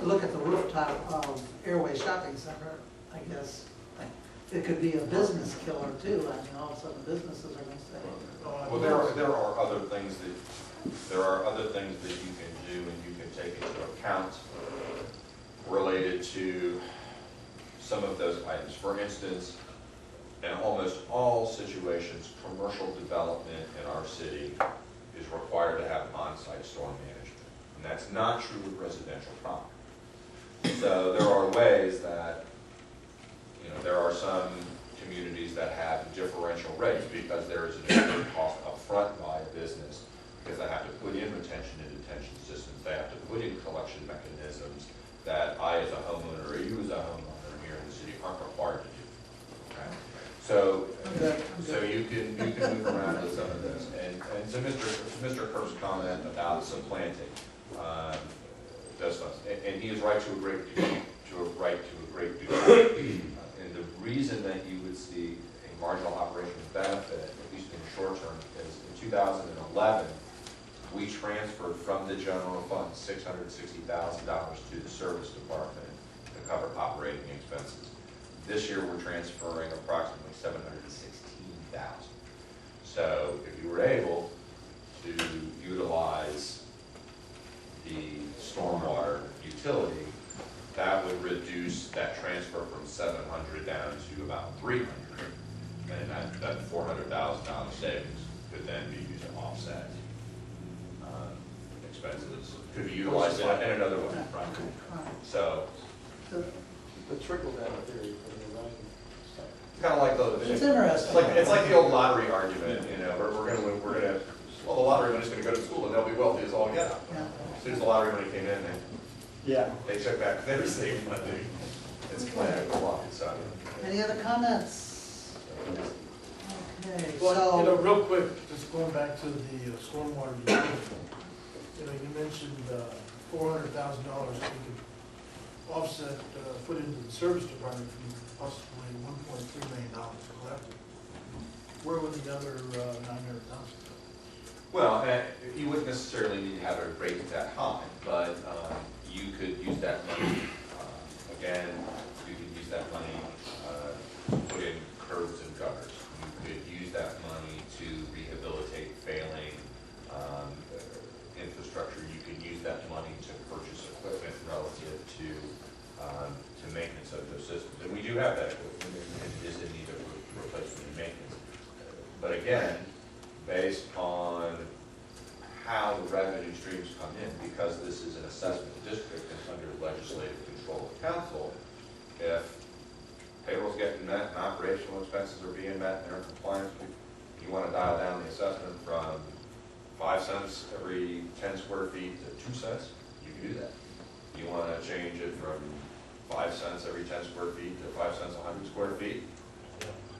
look at the rooftop of Airway Shopping Center, I guess. It could be a business killer too. I mean, all of a sudden businesses are going to say, Well, there are other things that you can do and you can take into account related to some of those items. For instance, in almost all situations, commercial development in our city is required to have on-site storm management. And that's not true with residential property. So there are ways that, there are some communities that have differential rates because there is an extra cost upfront by a business because they have to put in retention and detention systems. They have to put in collection mechanisms that I as a homeowner or you as a homeowner here in the city aren't required to do. Okay? So you can move around with some of this. And so Mr. Kerr's comment about supplanting does stuff. And he is right to a great degree. And the reason that you would see a marginal operations benefit, at least in the short term, is in 2011, we transferred from the general fund $660,000 to the service department to cover operating expenses. This year, we're transferring approximately $716,000. So if you were able to utilize the stormwater utility, that would reduce that transfer from 700 down to about 300, and that $400,000 savings could then be used to offset expenses. Could be utilized in another way, right? So The trickle down theory for the American stuff. kind of like it's interesting. it's like the old lottery argument. We're gonna well, the lottery money's gonna go to school and they'll be wealthy as all get out. Yeah. As soon as the lottery money came in, Yeah. they took back their saved money. It's kind of a lot. So. Any other comments? Okay, Well, so, real quick, just going back to the stormwater utility. You mentioned $400,000 we could offset, put into the service department from possibly $1.3 million collected. Where would the other $900,000 go? Well, you wouldn't necessarily need to have a rate that high, but you could use that money, again, you could use that money to put in curbs and gutters. You could use that money to rehabilitate failing infrastructure. You could use that money to purchase equipment relative to maintenance of those systems. And we do have that equipment, and it is in need of replacement and maintenance. But again, based on how the revenue streams come in, because this is an assessment district and under legislative control of council, if payroll's getting met and operational expenses are being met and they're in compliance, you want to dial down the assessment from 5 cents every 10 square feet to 2 cents, you can do that. You want to change it from 5 cents every 10 square feet to 5 cents 100 square feet,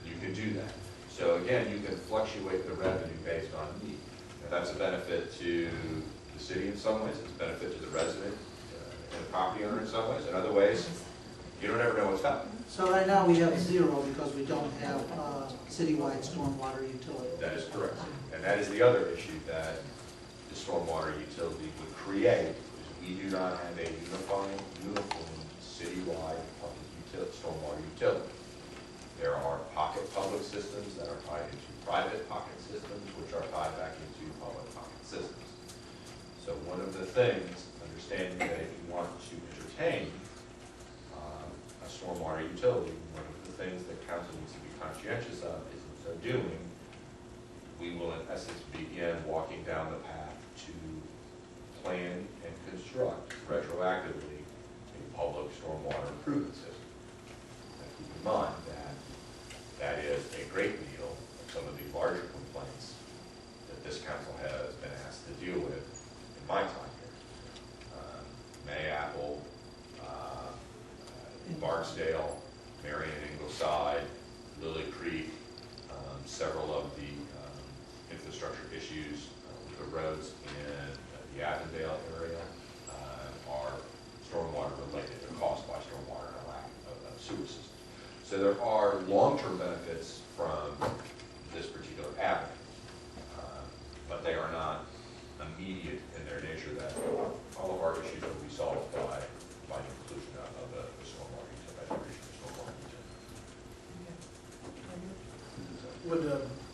you can do that. So again, you can fluctuate the revenue based on need. And that's a benefit to the city in some ways, it's a benefit to the resident and the property owner in some ways. In other ways, You don't ever know what's coming. So right now, we have 0 because we don't have citywide stormwater utility. That is correct. And that is the other issue that the stormwater utility would create, is we do not have a uniform citywide public stormwater utility. There are pocket public systems that are tied into private pocket systems, which are tied back into public pocket systems. So one of the things, understanding that if you want to entertain a stormwater utility, one of the things that council needs to be conscientious of is in so doing, we will in essence begin walking down the path to plan and construct retroactively a public stormwater improvement system. And keep in mind that that is a great deal of some of the larger complaints that this council has been asked to deal with in my time here. Mayapple, Barksdale, Marion, Ingleside, Lily Creek, several of the infrastructure issues with the roads in the Avondale area are stormwater related. They're caused by stormwater and a lack of sewer systems. So there are long-term benefits from this particular avenue, but they are not immediate in their nature that all of our issues will be solved by the inclusion of the stormwater utility.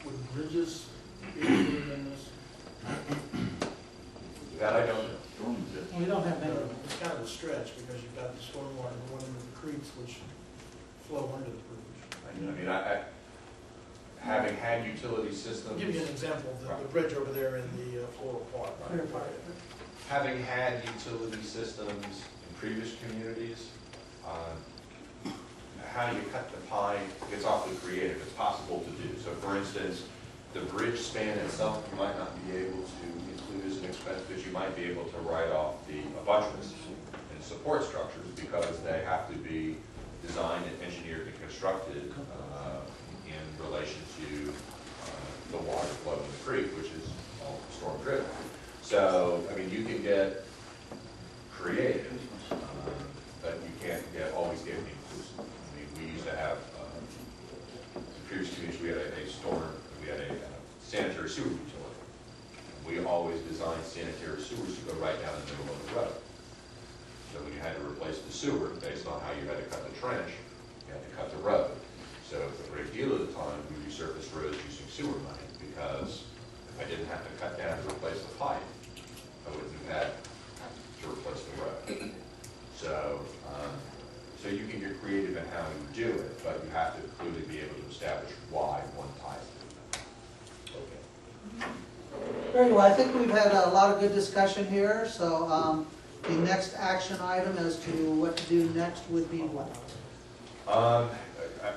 Would bridges be included in this? That I don't know. We don't have many. It's kind of a stretch because you've got the stormwater running into the creeks which flow under the bridge. I mean, having had utility systems. I'll give you an example of the bridge over there in the Floral Park. Having had utility systems in previous communities, how you cut the pie gets awfully creative. It's possible to do. So for instance, the bridge span itself, you might not be able to include as an expense, but you might be able to write off the buttress and support structures because they have to be designed and engineered and constructed in relation to the water flow in the creek, which is all storm driven. So, I mean, you can get creative, but you can't always get inclusive. I mean, we used to have, in previous communities, we had a sanitary sewer utility. We always designed sanitary sewers to go right down the middle of the road. So when you had to replace the sewer, based on how you had to cut the trench, you had to cut the road. So a great deal of the time, we resurfaced roads using sewer money because if I didn't have to cut down to replace the pipe, I wouldn't have had to replace the road. So, so you can get creative in how you do it, but you have to clearly be able to establish why one ties to it. Okay. Very well, I think we've had a lot of good discussion here, so the next action item as to what to do next would be what?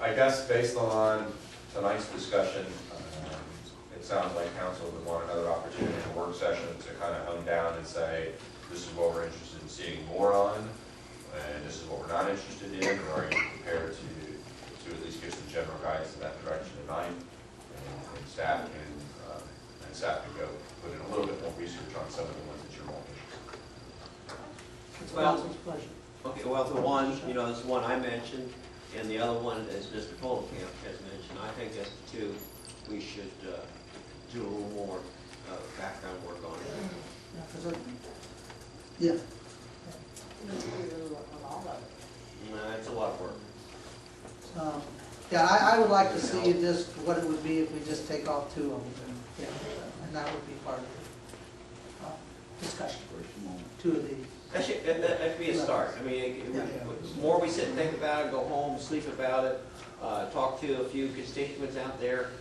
I guess based on tonight's discussion, it sounds like council would want another opportunity in a work session to kind of hone down and say, this is what we're interested in seeing more on, and this is what we're not interested in, or are you prepared to at least give some general guidance in that direction tonight? And staff can go put in a little bit more research on some of the ones that you're more interested in. It's Well, council's pleasure. Okay, well, the one, this one I mentioned, and the other one, as Mr. Fulenkamp has mentioned, I think as the two, we should do a little more background work on it. Yeah, 'cause yeah. It's a lot of work. Yeah, I would like to see just what it would be if we just take off 2 of them. Yeah, and that would be part of the discussion. 2 of these. That should be a start. I mean, the more we sit and think about it, go home, sleep about it, talk to a few constituents out there,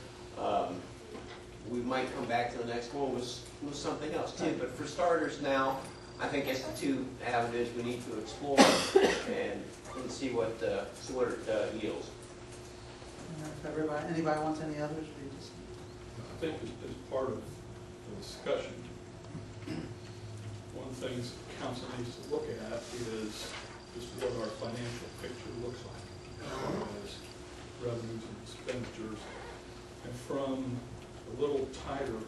we might come back to the next one with something else too. But for starters now, I think it's the 2 avenues we need to explore and see what it yields. If anybody wants any others, we just. I think as part of the discussion, one of the things council needs to look at is just what our financial picture looks like as revenues and expenditures, and from a little tighter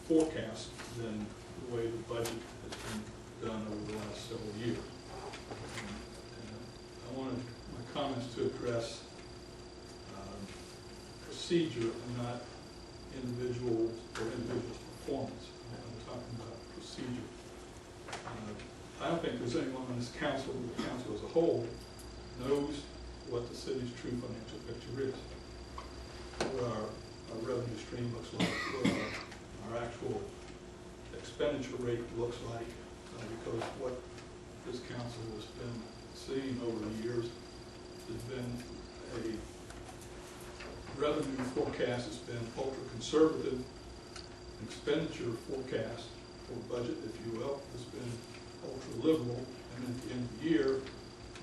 forecast than the way the budget has been done over the last several years. I wanted my comments to address procedure and not individuals or individuals' performance. I'm talking about procedure. I don't think there's anyone on this council, or the council as a whole, knows what the city's true financial picture is. What our revenue stream looks like, what our actual expenditure rate looks like, because what this council has been seeing over the years has been a revenue forecast has been ultra conservative, expenditure forecast or budget, if you will, has been ultra liberal, and at the end of the year,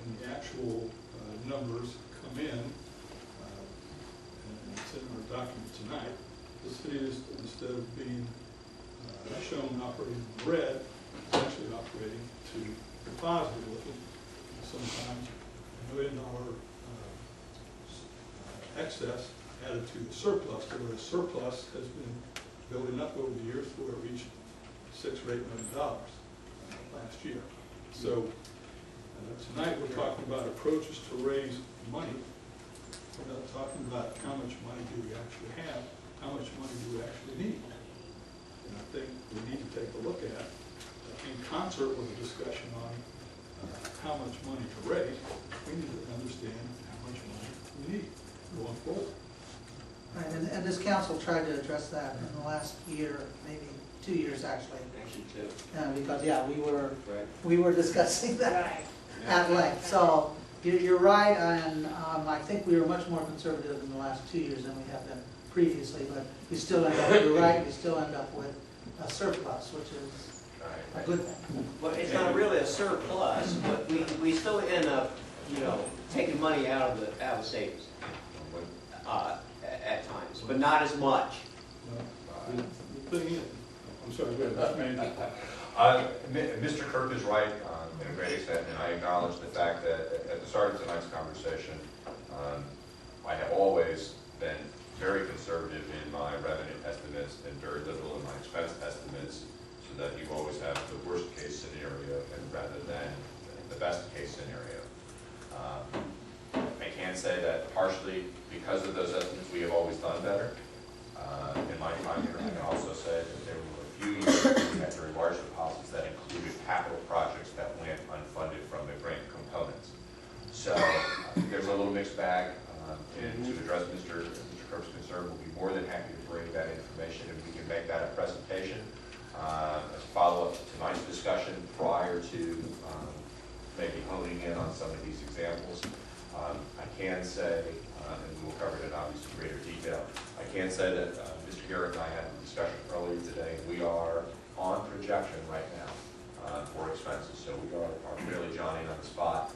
when the actual numbers come in, and it's in our document tonight, the city is, instead of being shown operating in the red, is actually operating to the positive with it. Sometimes $1 million excess added to the surplus, where the surplus has been building up over the years where it reached $6 or $8 million last year. So tonight we're talking about approaches to raise money. We're not talking about how much money do we actually have, how much money do we actually need. And I think we need to take a look at, in concert with a discussion on how much money to raise, we need to understand how much money we need going forward. Right, and this council tried to address that in the last year, maybe 2 years actually. Actually, too. Because, yeah, Right. we were discussing that Right. at length. So you're right, and I think we were much more conservative in the last 2 years than we have been previously, but we still end up, you're right, we still end up with a surplus, which is a good thing. Well, it's not really a surplus, but we still end up, taking money out of savings at times, but not as much. The thing is, I'm sorry, go ahead. Mr. Kirk is right in a great extent, and I acknowledge the fact that at the start of tonight's conversation, I have always been very conservative in my revenue estimates and very liberal in my expense estimates, so that you always have the worst case scenario and rather than the best case scenario. I can say that partially because of those estimates, we have always done better. In my time here, I can also say that there were a few years where we had very large deposits that included capital projects that went unfunded from the grant components. So there's a little mixed bag, and to address Mr. Kirk's concern, we'll be more than happy to bring that information, and we can make that a presentation as a follow-up to tonight's discussion prior to maybe honing in on some of these examples. I can say, and we will cover it in obviously greater detail, I can say that Mr. Garrett and I had a discussion earlier today, and we are on projection right now for expenses. So we are fairly Johnny on the spot,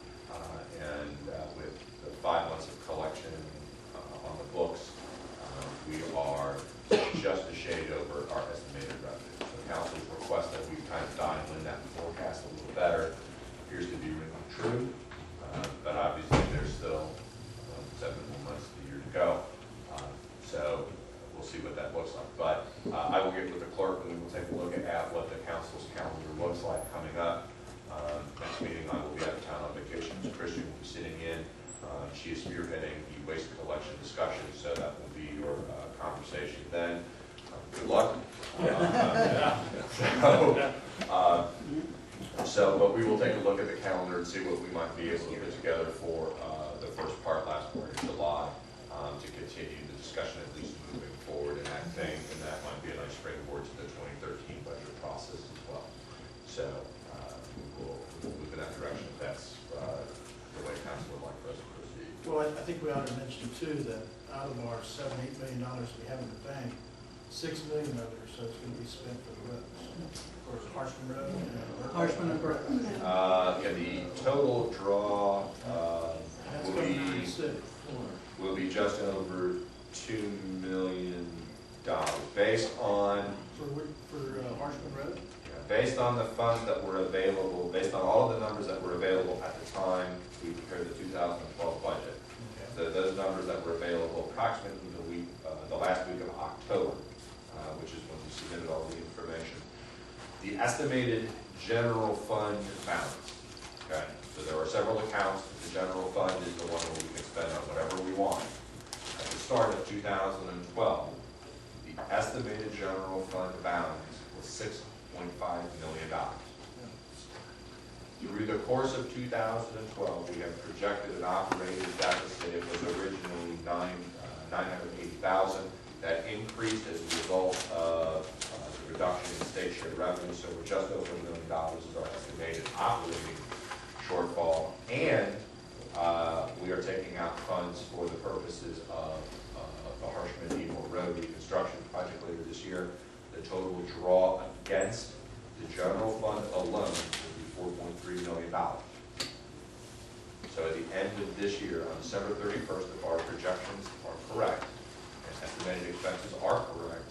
and with the 5 months of collection on the books, we are just a shade over our estimated revenue. So council's request that we kind of dial in that forecast a little better appears to be really true, but obviously there's still 7 more months of the year to go. So we'll see what that looks like. But I will get with the clerk and we will take a look at what the council's calendar looks like coming up. Next meeting I will be out of town on vacation. Christian will be sitting in. She is spearheading the waste collection discussion, so that will be your conversation then. Good luck. But we will take a look at the calendar and see what we might be able to put together for the first part, last part of July, to continue the discussion at least moving forward in that thing, and that might be a nice springboard to the 2013 budget process as well. So we'll move in that direction if that's the way council would like for us to proceed. Well, I think we ought to mention too that out of our $7-8 million we have in the bank, $6 million of it or so is going to be spent for the roads, for Harshman Road and Harshman and Brook. The total draw that's will going to be be sick. just over $2 million based on For Harshman Road? based on the funds that were available, based on all of the numbers that were available at the time we prepared the 2012 budget. Okay. Those numbers that were available approximately the last week of October, which is when we submitted all the information. The estimated general fund balance, okay? So there are several accounts, The general fund is the one where we can spend on whatever we want. At the start of 2012, the estimated general fund balance was $6.5 million. Through the course of 2012, we have projected an operating deficit. It was originally $980,000. That increased as a result of the reduction in state share revenue, so we're just over $1 million is our estimated operating shortfall. And we are taking out funds for the purposes of the Harshman-Needmore Road reconstruction project later this year. The total draw against the general fund alone will be $4.3 million. So at the end of this year, on December 31st, if our projections are correct, and estimated expenses are correct,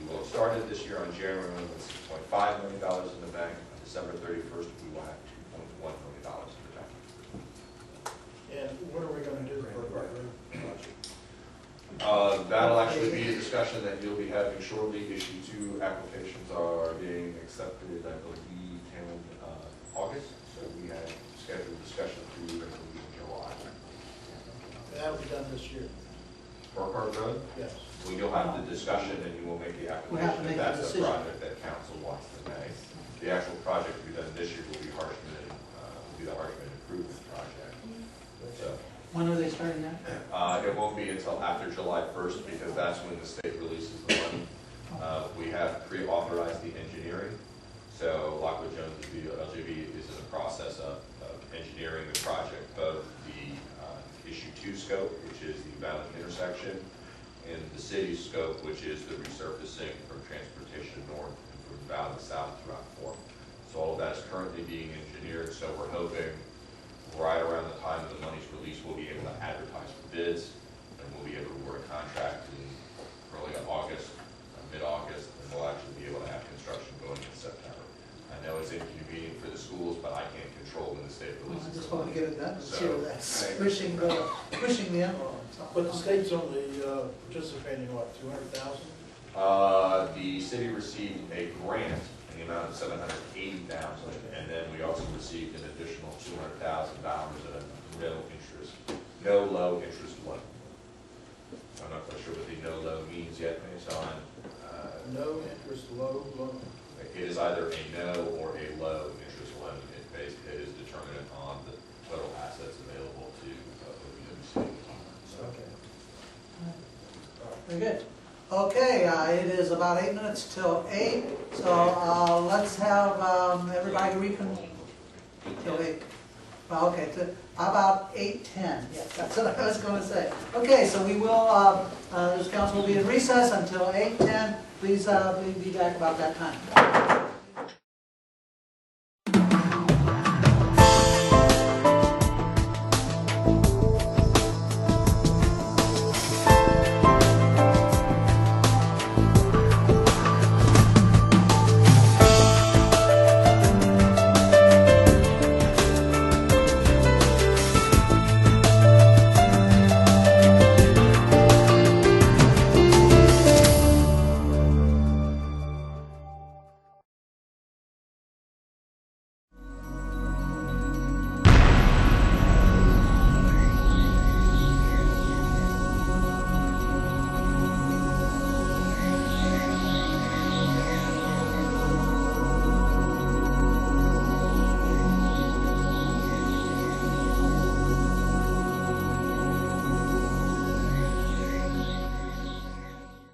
we will have started this year on January 1 with $6.5 million in the bank. On December 31st, we will have $2.1 million in the bank. And what are we gonna do for our road project? That'll actually be a discussion that you'll be having shortly. Issue 2 applications are being accepted, I believe, in August. So we have scheduled discussion through, I believe, July. That'll be done this year. Burkhardt Road? Yes. Well, you'll have the discussion and you will make the We have to application if make the that's a decision. project that council wants to make. The actual project to be done this year will be Harshman, will be the Harshman Improvement Project. So, When are they starting that? it won't be until after July 1st because that's when the state releases the money. We have pre-authorized the engineering. So Lockwood Jones, LJB, is in the process of engineering the project, both the issue 2 scope, which is the Valley intersection, and the city scope, which is the resurfacing from transportation north and from Valley south throughout 4. So all of that is currently being engineered. So we're hoping right around the time the money's released, we'll be able to advertise for bids, and we'll be able to award a contract in early August, mid-August, and we'll actually be able to have construction going in September. I know it's inconvenient for the schools, but I can't control when the state I releases. just the want to money. get it done, So, see where that's thank you. pushing the envelope. But the state's only participating, what, 200,000? The city received a grant in the amount of $780,000, and then we also received an additional $200,000 at a no low interest loan. I'm not quite sure what the no low means yet, based on. No interest, low loan. It is either a no or a low interest loan. It is determined on the total assets available to OPWC. So. Okay. Very good. Okay, it is about 8 minutes till 8, so let's have everybody till 8. Okay, how about 8:10? Yes, that's what I was going to say. Okay, so we will, this council will be in recess until 8:10. Please be back about that time.